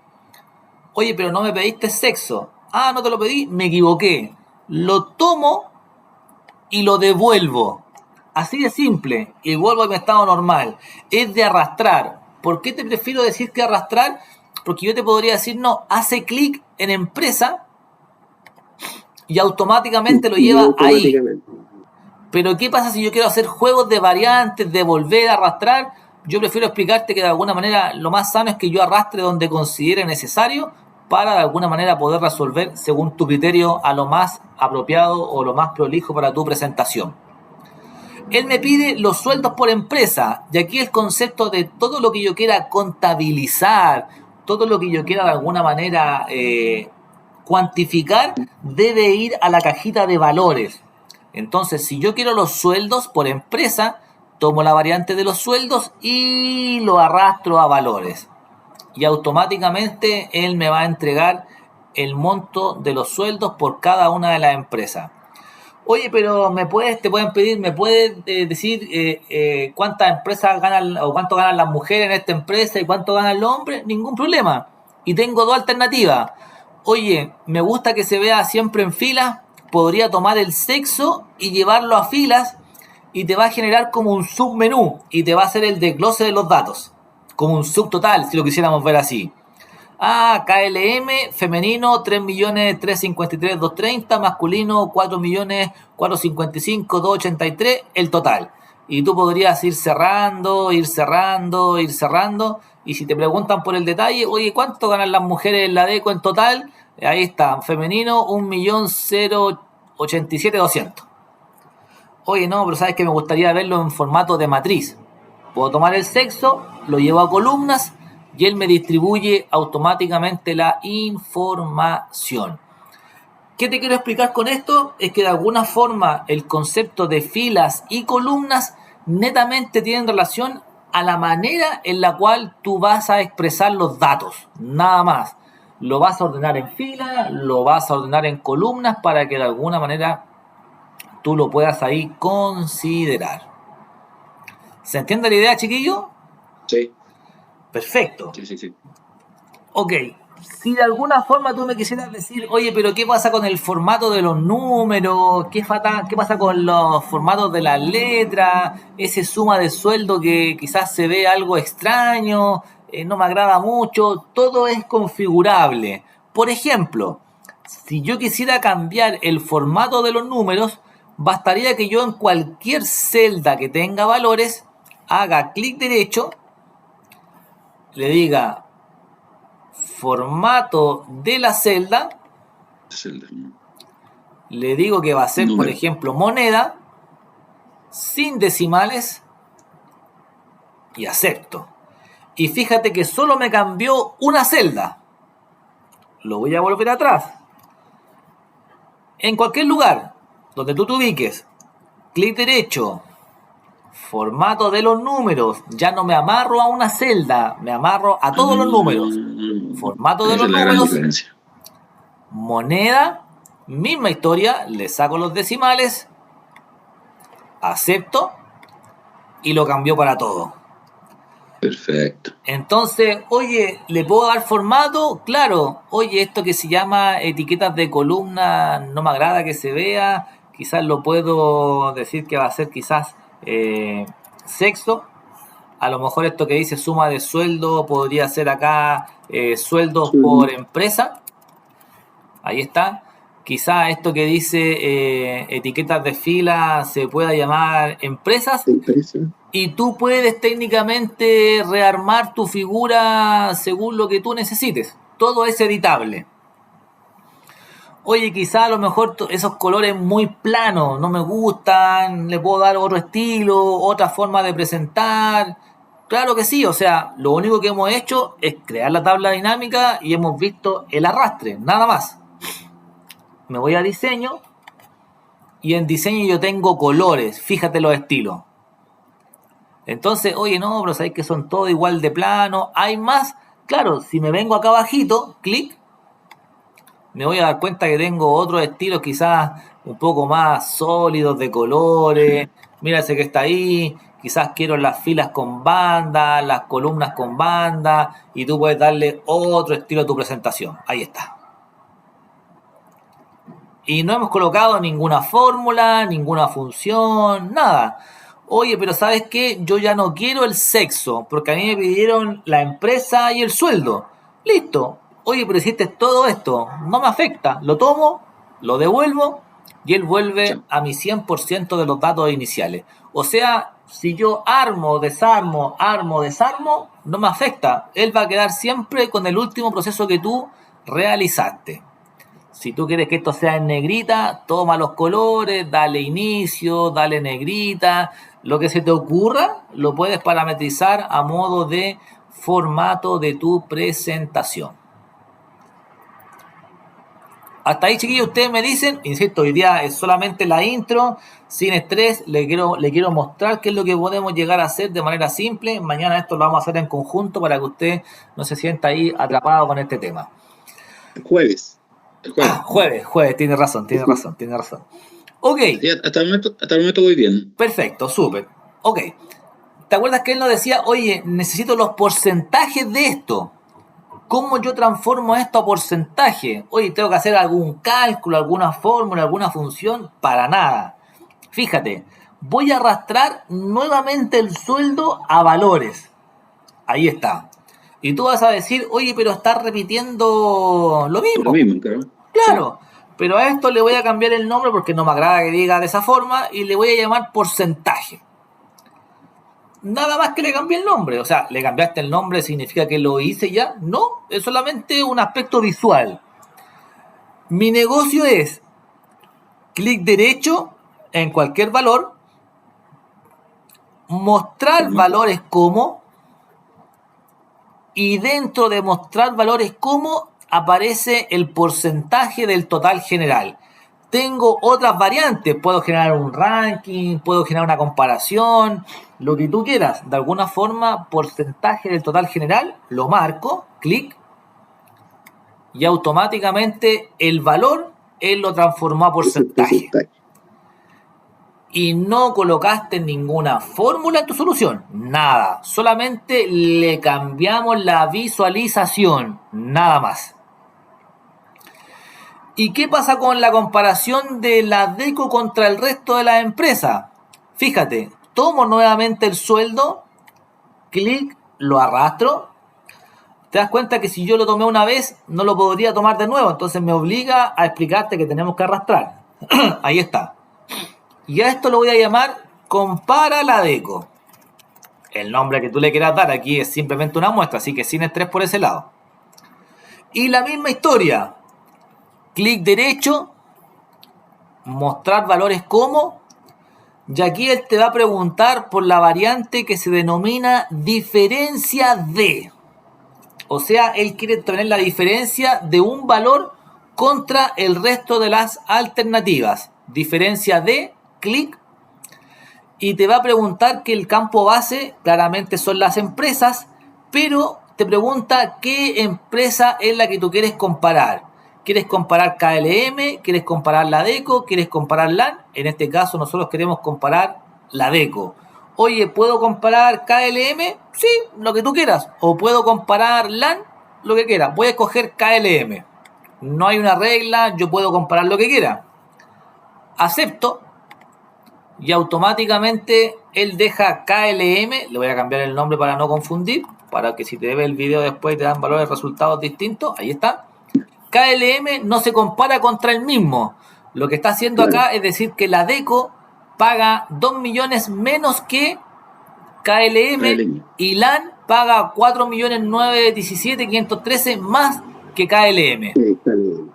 Oye, pero no me pediste sexo. Ah, no te lo pedí, me equivoqué. Lo tomo y lo devuelvo. Así de simple. Y vuelvo a mi estado normal. Es de arrastrar. ¿Por qué te prefiero decir que arrastrar? Porque yo te podría decir, no, hace clic en empresa y automáticamente lo lleva ahí. Pero ¿qué pasa si yo quiero hacer juegos de variantes, de volver a arrastrar? Yo prefiero explicarte que de alguna manera lo más sano es que yo arrastre donde considere necesario para de alguna manera poder resolver según tu criterio a lo más apropiado o lo más prolijo para tu presentación. Él me pide los sueldos por empresa y aquí el concepto de todo lo que yo quiera contabilizar, todo lo que yo quiera de alguna manera cuantificar debe ir a la cajita de valores. Entonces, si yo quiero los sueldos por empresa, tomo la variante de los sueldos y lo arrastro a valores. Y automáticamente él me va a entregar el monto de los sueldos por cada una de las empresas. Oye, pero me puedes decir cuántas empresas ganan o cuánto ganan las mujeres en esta empresa y cuánto ganan los hombres? Ningún problema. Y tengo dos alternativas. Oye, me gusta que se vea siempre en filas. Podría tomar el sexo y llevarlo a filas y te va a generar como un submenú y te va a hacer el desglose de los datos. Como un subtotal, si lo quisiéramos ver así. Ah, KLM, femenino, 3.353.230, masculino, 4.455.283, el total. Y tú podrías ir cerrando. Y si te preguntan por el detalle, oye, ¿cuánto ganan las mujeres en la DECO en total? Ahí está, femenino, 1.087.200. Oye, no, pero sabes que me gustaría verlo en formato de matriz. Puedo tomar el sexo, lo llevo a columnas y él me distribuye automáticamente la información. ¿Qué te quiero explicar con esto? Es que de alguna forma el concepto de filas y columnas netamente tienen relación a la manera en la cual tú vas a expresar los datos, nada más. Lo vas a ordenar en fila, lo vas a ordenar en columnas para que de alguna manera tú lo puedas ahí considerar. ¿Se entiende la idea, chiquillo? Sí. Perfecto. Sí. Ok, si de alguna forma tú me quisieras decir, oye, pero ¿qué pasa con el formato de los números? ¿Qué pasa con los formatos de las letras? Ese suma de sueldo que quizás se ve algo extraño, no me agrada mucho, todo es configurable. Por ejemplo, si yo quisiera cambiar el formato de los números, bastaría que yo en cualquier celda que tenga valores, haga clic derecho, le diga formato de la celda, le digo que va a ser, por ejemplo, moneda, sin decimales, y acepto. Y fíjate que solo me cambió una celda. Lo voy a volver atrás. En cualquier lugar donde tú te ubiques, clic derecho, formato de los números, ya no me amarro a una celda, me amarro a todos los números. Formato de los números, moneda, misma historia, le saco los decimales, acepto y lo cambió para todo. Perfecto. Entonces, oye, ¿le puedo dar formato? Claro. Oye, esto que se llama etiquetas de columna no me agrada que se vea. Quizás lo puedo decir que va a ser quizás sexo. A lo mejor esto que dice suma de sueldo podría ser acá sueldos por empresa. Ahí está. Quizás esto que dice etiquetas de fila se pueda llamar empresas. Y tú puedes técnicamente rearmar tu figura según lo que tú necesites. todo es editable. Oye, quizá a lo mejor esos colores muy planos no me gustan, le puedo dar otro estilo, otra forma de presentar. Claro que sí, o sea, lo único que hemos hecho es crear la tabla dinámica y hemos visto el arrastre, nada más. Me voy a diseño y en diseño yo tengo colores, fíjate los estilos. Entonces, oye, no, pero sabéis que son todos igual de plano, hay más. Claro, si me vengo acá abajito, clic, me voy a dar cuenta que tengo otros estilos quizás un poco más sólidos de colores. Mira ese que está ahí. Quizás quiero las filas con banda, las columnas con banda, y tú puedes darle otro estilo a tu presentación. Ahí está. Y no hemos colocado ninguna fórmula, ninguna función, nada. Oye, pero ¿sabes qué? Yo ya no quiero el sexo, porque a mí me pidieron la empresa y el sueldo. Listo. Oye, pero hiciste todo esto, no me afecta. Lo tomo, lo devuelvo y él vuelve a mi 100% de los datos iniciales. O sea, si yo armo, desarmo, no me afecta. Él va a quedar siempre con el último proceso que tú realizaste. Si tú quieres que esto sea en negrita, toma los colores, dale inicio, dale negrita. Lo que se te ocurra, lo puedes parametrizar a modo de formato de tu presentación. Hasta ahí, chiquillos, ustedes me dicen, insisto, hoy día es solamente la intro, sin estrés, le quiero mostrar qué es lo que podemos llegar a hacer de manera simple. Mañana esto lo vamos a hacer en conjunto para que usted no se sienta ahí atrapado con este tema. El jueves. Jueves, tiene razón. Ok. Sí, hasta el momento voy bien. Perfecto, súper. Ok. ¿Te acuerdas que él nos decía, oye, necesito los porcentajes de esto? ¿Cómo yo transformo esto a porcentaje? Oye, ¿tengo que hacer algún cálculo, alguna fórmula, alguna función? Para nada. Fíjate, voy a arrastrar nuevamente el sueldo a valores. Ahí está. Y tú vas a decir, oye, pero estás repitiendo lo mismo. Lo mismo, claro. Claro, pero a esto le voy a cambiar el nombre porque no me agrada que diga de esa forma y le voy a llamar porcentaje. Nada más que le cambié el nombre. O sea, le cambiaste el nombre, ¿significa que lo hice ya? No, es solamente un aspecto visual. Mi negocio es clic derecho en cualquier valor, mostrar valores como, y dentro de mostrar valores como aparece el porcentaje del total general. Tengo otras variantes, puedo generar un ranking, puedo generar una comparación, lo que tú quieras. De alguna forma, porcentaje del total general, lo marco, clic, y automáticamente el valor, él lo transformó a porcentaje. Y no colocaste ninguna fórmula en tu solución, nada. Solamente le cambiamos la visualización, nada más. ¿Y qué pasa con la comparación de la DECO contra el resto de las empresas? Fíjate, tomo nuevamente el sueldo, clic, lo arrastro. Te das cuenta que si yo lo tomé una vez, no lo podría tomar de nuevo. Entonces me obliga a explicarte que tenemos que arrastrar. Ahí está. Y a esto lo voy a llamar compara la DECO. El nombre que tú le quieras dar aquí es simplemente una muestra, así que sin estrés por ese lado. Y la misma historia. Clic derecho, mostrar valores como, y aquí él te va a preguntar por la variante que se denomina diferencia de. O sea, él quiere tener la diferencia de un valor contra el resto de las alternativas. Diferencia de, clic, y te va a preguntar que el campo base claramente son las empresas, pero te pregunta qué empresa es la que tú quieres comparar. ¿Quieres comparar KLM? ¿Quieres comparar la DECO? ¿Quieres comparar LAN? En este caso nosotros queremos comparar la DECO. Oye, ¿puedo comparar KLM? Sí, lo que tú quieras. O puedo comparar LAN, lo que quieras. Voy a escoger KLM. No hay una regla, yo puedo comparar lo que quiera. Acepto. Y automáticamente él deja KLM. Le voy a cambiar el nombre para no confundir. Para que si te ve el video después te dan valores resultados distintos. Ahí está. KLM no se compara contra el mismo. Lo que está haciendo acá es decir que la DECO paga 2 millones menos que KLM y LAN paga 4.917.513 más que KLM. Sí, KLM.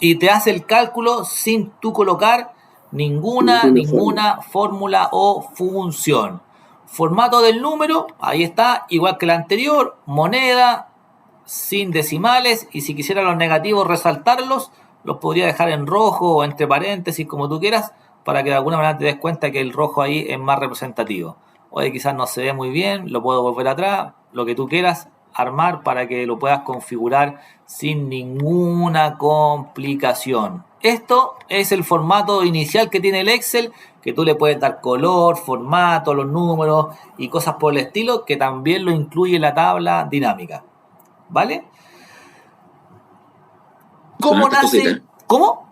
Y te hace el cálculo sin tú colocar ninguna fórmula o función. Formato del número, ahí está, igual que el anterior, moneda, sin decimales, y si quisiera los negativos resaltarlos, los podría dejar en rojo o entre paréntesis, como tú quieras, para que de alguna manera te des cuenta que el rojo ahí es más representativo. Oye, quizás no se ve muy bien, lo puedo volver atrás, lo que tú quieras armar para que lo puedas configurar sin ninguna complicación. Esto es el formato inicial que tiene el Excel, que tú le puedes dar color, formato, los números y cosas por el estilo, que también lo incluye la tabla dinámica. ¿Vale? ¿Cómo nace? Cositas. ¿Cómo?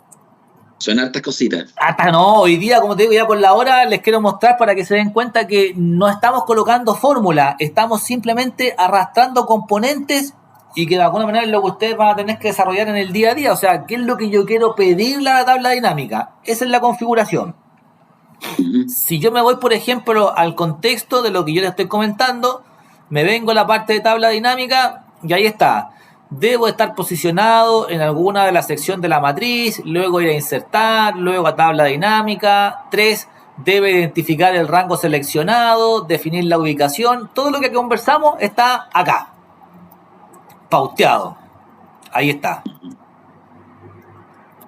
Son hartas cositas. Hasta no, hoy día, como te digo, ya por la hora les quiero mostrar para que se den cuenta que no estamos colocando fórmula, estamos simplemente arrastrando componentes y que de alguna manera es lo que ustedes van a tener que desarrollar en el día a día. O sea, ¿qué es lo que yo quiero pedirle a la tabla dinámica? Esa es la configuración. Uh-huh. Si yo me voy, por ejemplo, al contexto de lo que yo les estoy comentando, me vengo a la parte de tabla dinámica y ahí está. Debo estar posicionado en alguna de las secciones de la matriz, luego ir a insertar, luego a tabla dinámica. 3. Debe identificar el rango seleccionado, definir la ubicación. Todo lo que conversamos está acá, pauteado. Ahí está.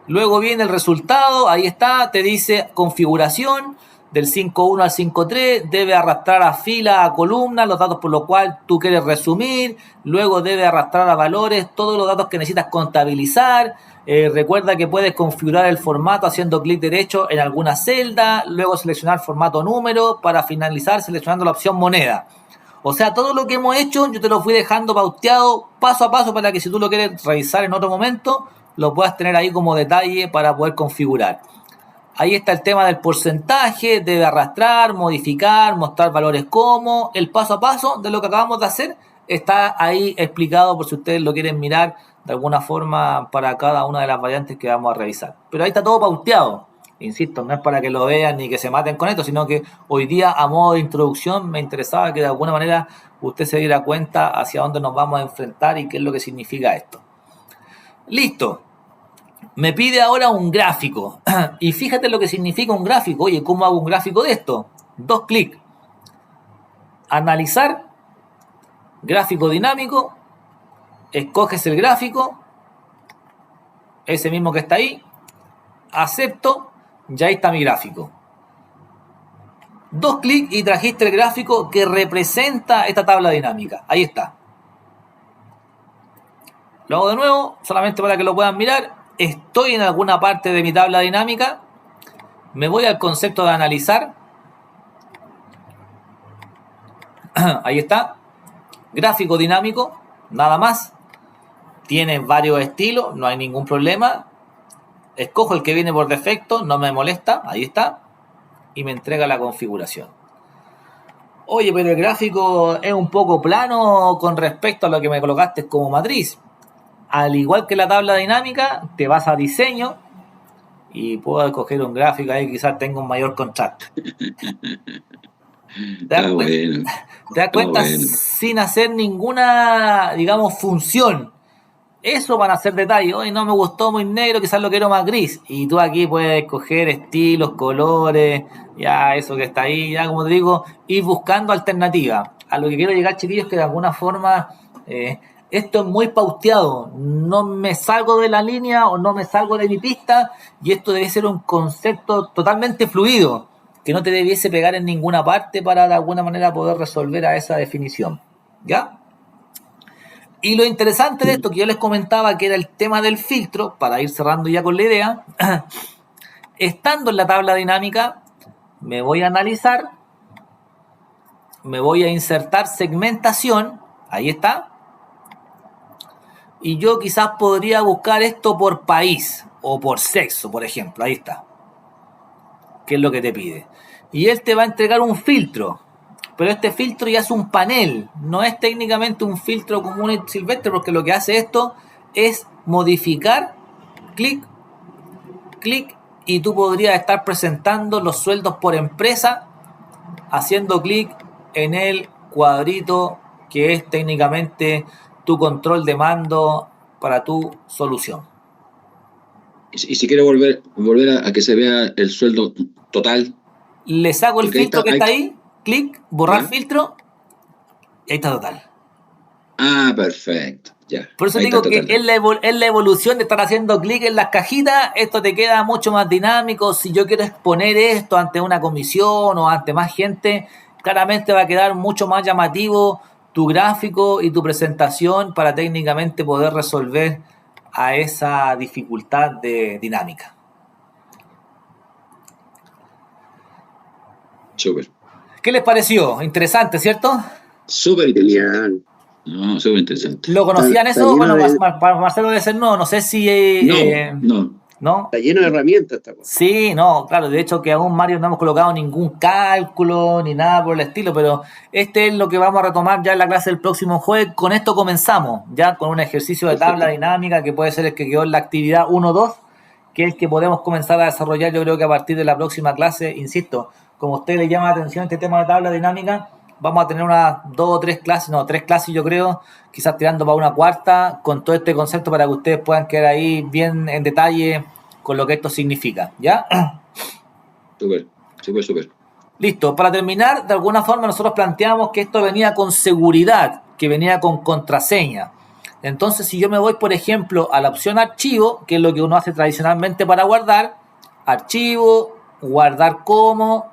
Luego viene el resultado, ahí está, te dice configuración. Del 5.1 al 5.3 debe arrastrar a fila, a columna, los datos por los cuales tú quieres resumir. Luego debe arrastrar a valores todos los datos que necesitas contabilizar. Recuerda que puedes configurar el formato haciendo clic derecho en alguna celda. Luego seleccionar formato número para finalizar seleccionando la opción moneda. O sea, todo lo que hemos hecho yo te lo fui dejando pauteado paso a paso para que si tú lo quieres revisar en otro momento lo puedas tener ahí como detalle para poder configurar. Ahí está el tema del porcentaje, debe arrastrar, modificar, mostrar valores como. El paso a paso de lo que acabamos de hacer está ahí explicado por si ustedes lo quieren mirar de alguna forma para cada una de las variantes que vamos a revisar. Pero ahí está todo pauteado. Insisto, no es para que lo vean ni que se maten con esto, sino que hoy día a modo de introducción me interesaba que de alguna manera usted se diera cuenta hacia dónde nos vamos a enfrentar y qué es lo que significa esto. Listo. Me pide ahora un gráfico. Y fíjate lo que significa un gráfico. Oye, ¿cómo hago un gráfico de esto? 2 clics. Analizar. Gráfico dinámico. Escoges el gráfico. Ese mismo que está ahí. Acepto. Ya ahí está mi gráfico. 2 clics y trajiste el gráfico que representa esta tabla dinámica. Ahí está. Lo hago de nuevo, solamente para que lo puedan mirar. Estoy en alguna parte de mi tabla dinámica, me voy al concepto de analizar, ahí está, gráfico dinámico, nada más, tiene varios estilos, no hay ningún problema, escojo el que viene por defecto, no me molesta, ahí está, y me entrega la configuración. Oye, pero el gráfico es un poco plano con respecto a lo que me colocaste como matriz. Al igual que la tabla dinámica, te vas a diseño y puedo escoger un gráfico ahí, quizás tenga un mayor contraste. ¿Te das cuenta? Bueno. Sin hacer ninguna, digamos, función. Eso van a ser detalles. Hoy no me gustó muy negro, quizás lo quiero más gris. Y tú aquí puedes escoger estilos, colores, ya eso que está ahí, ya como te digo, ir buscando alternativas. A lo que quiero llegar, chiquillos, es que de alguna forma... esto es muy pauteado, no me salgo de la línea o no me salgo de mi pista y esto debe ser un concepto totalmente fluido, que no te debiese pegar en ninguna parte para de alguna manera poder resolver a esa definición, ¿ya? Y lo interesante de esto que yo les comentaba que era el tema del filtro, para ir cerrando ya con la idea, estando en la tabla dinámica, me voy a analizar, me voy a insertar segmentación, ahí está. Y yo quizás podría buscar esto por país o por sexo, por ejemplo. Ahí está. ¿Qué es lo que te pide? Y él te va a entregar un filtro. Pero este filtro ya es un panel. No es técnicamente un filtro común y silvestre, porque lo que hace esto es modificar, clic, clic, y tú podrías estar presentando los sueldos por empresa haciendo clic en el cuadrito que es técnicamente tu control de mando para tu solución. Y si quiero volver a que se vea el sueldo total. Le saco el filtro que está ahí, clic, borrar filtro, y ahí está total. Ah, perfecto. Ya. Por eso digo que es la evolución de estar haciendo clic en las cajitas. Esto te queda mucho más dinámico. Si yo quiero exponer esto ante una comisión o ante más gente, claramente va a quedar mucho más llamativo tu gráfico y tu presentación para técnicamente poder resolver a esa dificultad de dinámica. Súper. ¿Qué les pareció? Interesante, ¿cierto? Súper interesante. No, súper interesante. ¿Lo conocían eso? Bueno, para Marcelo debe ser no sé si... ¿No? Está lleno de herramientas esta cosa. Sí, no, claro, de hecho que aún Mario no hemos colocado ningún cálculo ni nada por el estilo, pero este es lo que vamos a retomar ya en la clase del próximo jueves. Con esto comenzamos, ya con un ejercicio de tabla dinámica que puede ser el que quedó en la actividad 1-2, que es el que podemos comenzar a desarrollar yo creo que a partir de la próxima clase, insisto, como a usted le llama la atención este tema de tabla dinámica, vamos a tener unas 2 o 3 clases, no, 3 clases yo creo, quizás tirando para una cuarta, con todo este concepto para que ustedes puedan quedar ahí bien en detalle con lo que esto significa, ¿ya? Súper. Listo, para terminar, de alguna forma nosotros planteamos que esto venía con seguridad, que venía con contraseña. Entonces, si yo me voy, por ejemplo, a la opción archivo, que es lo que uno hace tradicionalmente para guardar, archivo, guardar como,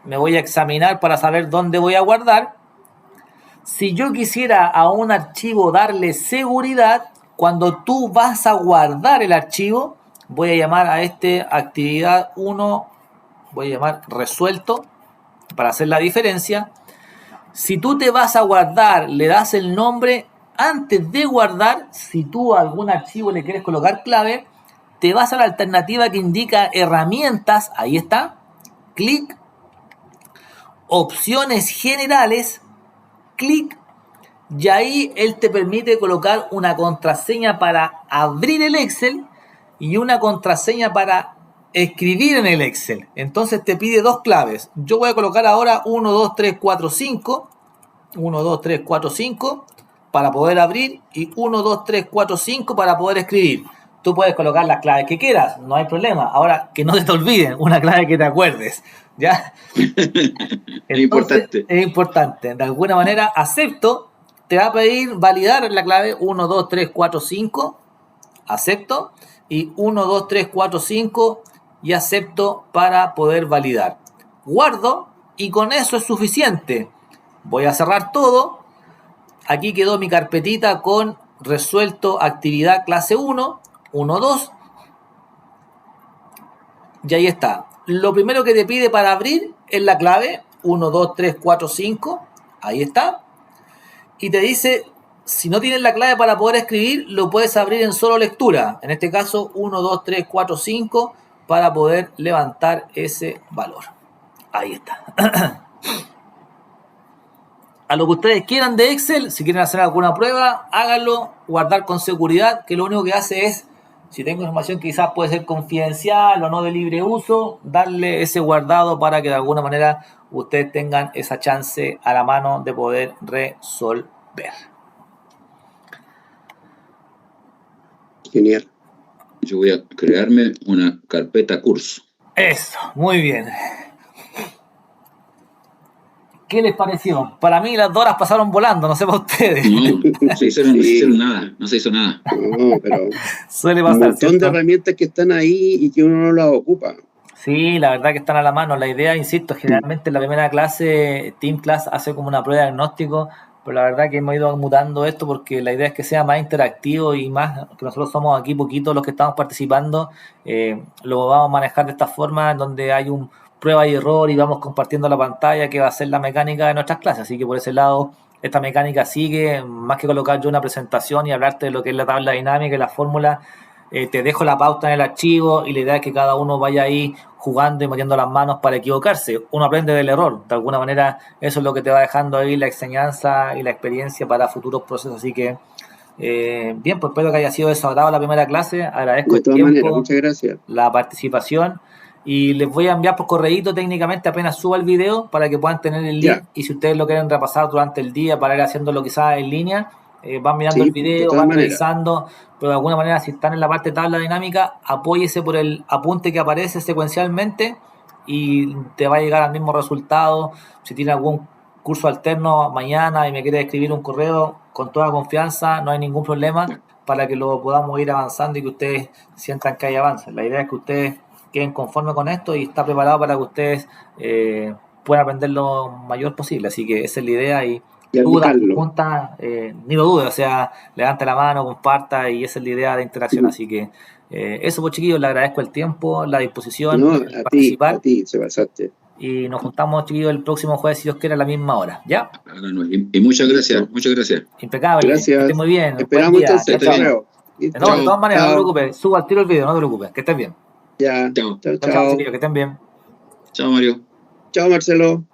me voy a examinar para saber dónde voy a guardar. Si yo quisiera a un archivo darle seguridad, cuando tú vas a guardar el archivo, voy a llamar a actividad 1, voy a llamar resuelto, para hacer la diferencia. Si tú te vas a guardar, le das el nombre, antes de guardar, si tú a algún archivo le quieres colocar clave, te vas a la alternativa que indica herramientas, ahí está, clic, opciones generales, clic, y ahí él te permite colocar una contraseña para abrir el Excel y una contraseña para escribir en el Excel. Entonces te pide 2 claves. Yo voy a colocar ahora 1, 2, 3, 4, 5. 1, 2, 3, 4, 5 para poder abrir y 1, 2, 3, 4, 5 para poder escribir. Tú puedes colocar las claves que quieras, no hay problema. Ahora, que no se te olviden, una clave que te acuerdes, ¿ya? Entonces, es importante. De alguna manera, acepto, te va a pedir validar la clave 1, 2, 3, 4, 5, acepto, y 1, 2, 3, 4, 5, y acepto para poder validar. Guardo, y con eso es suficiente. Voy a cerrar todo. Aquí quedó mi carpetita con resuelto actividad clase 1, 1, 2. Y ahí está. Lo primero que te pide para abrir es la clave 1, 2, 3, 4, 5. Ahí está. Y te dice, si no tienes la clave para poder escribir, lo puedes abrir en solo lectura. En este caso, 1, 2, 3, 4, 5 para poder levantar ese valor. Ahí está. A lo que ustedes quieran de Excel, si quieren hacer alguna prueba, háganlo, guardar con seguridad, que lo único que hace es, si tengo información que quizás puede ser confidencial o no de libre uso, darle ese guardado para que de alguna manera ustedes tengan esa chance a la mano de poder resolver. Genial. Yo voy a crearme una carpeta curso. Eso, muy bien. ¿Qué les pareció? Para mí las 2 horas pasaron volando, no sé para ustedes. No se hicieron nada. No, pero suele pasar. Un montón de herramientas que están ahí y que uno no las ocupa. Sí, la verdad que están a la mano. La idea, insisto, generalmente en la primera clase, Team Class hace como una prueba de diagnóstico, pero la verdad que hemos ido mutando esto porque la idea es que sea más interactivo y más, que nosotros somos aquí poquitos los que estamos participando, lo vamos a manejar de esta forma, en donde hay un prueba y error y vamos compartiendo la pantalla que va a ser la mecánica de nuestras clases. Así que por ese lado, esta mecánica sigue, más que colocar yo una presentación y hablarte de lo que es la tabla dinámica y la fórmula, te dejo la pauta en el archivo y la idea es que cada uno vaya ahí jugando y metiendo las manos para equivocarse. Uno aprende del error, de alguna manera eso es lo que te va dejando ahí la enseñanza y la experiencia para futuros procesos. Así que bien, pues espero que haya sido desagradable la primera clase. Agradezco de todas maneras, muchas gracias. La participación. Y les voy a enviar por correíto técnicamente apenas suba el video para que puedan tener el link. Y si ustedes lo quieren repasar durante el día para ir haciéndolo quizás en línea, van mirando Sí, el de video, todas van maneras. revisando, pero de alguna manera si están en la parte de tabla dinámica, apóyese por el apunte que aparece secuencialmente y te va a llegar al mismo resultado. Si tiene algún curso alterno mañana y me quiere escribir un correo con toda confianza, no hay ningún problema para que lo podamos ir avanzando y que ustedes sientan que hay avance. La idea es que ustedes queden conformes con esto y está preparado para que ustedes puedan aprender lo mayor posible. Así que esa es la idea y dudas, aplicarlo. preguntas, ni lo dude, o sea, levante la mano, comparta y esa es la idea de interacción. Así que eso, pues chiquillos, le agradezco el tiempo, la disposición, No, el a participar ti, se pasaste. y nos juntamos, chiquillos, el próximo jueves, si Dios quiere, a la misma hora. ¿Ya? Y muchas gracias, Listo. muchas gracias. Impecable. Que estés Gracias. muy bien. Buen Esperamos día. entonces Esté el Chao, bien. chao. correo. Listo. No, de todas maneras, no te Chao. preocupes. Subo al tiro el video, no te preocupes. Que estés bien. Ya. Chao. Chao, Chao, chao, chao. chiquillos, que estén bien. Chao, Mario. Chao, Marcelo.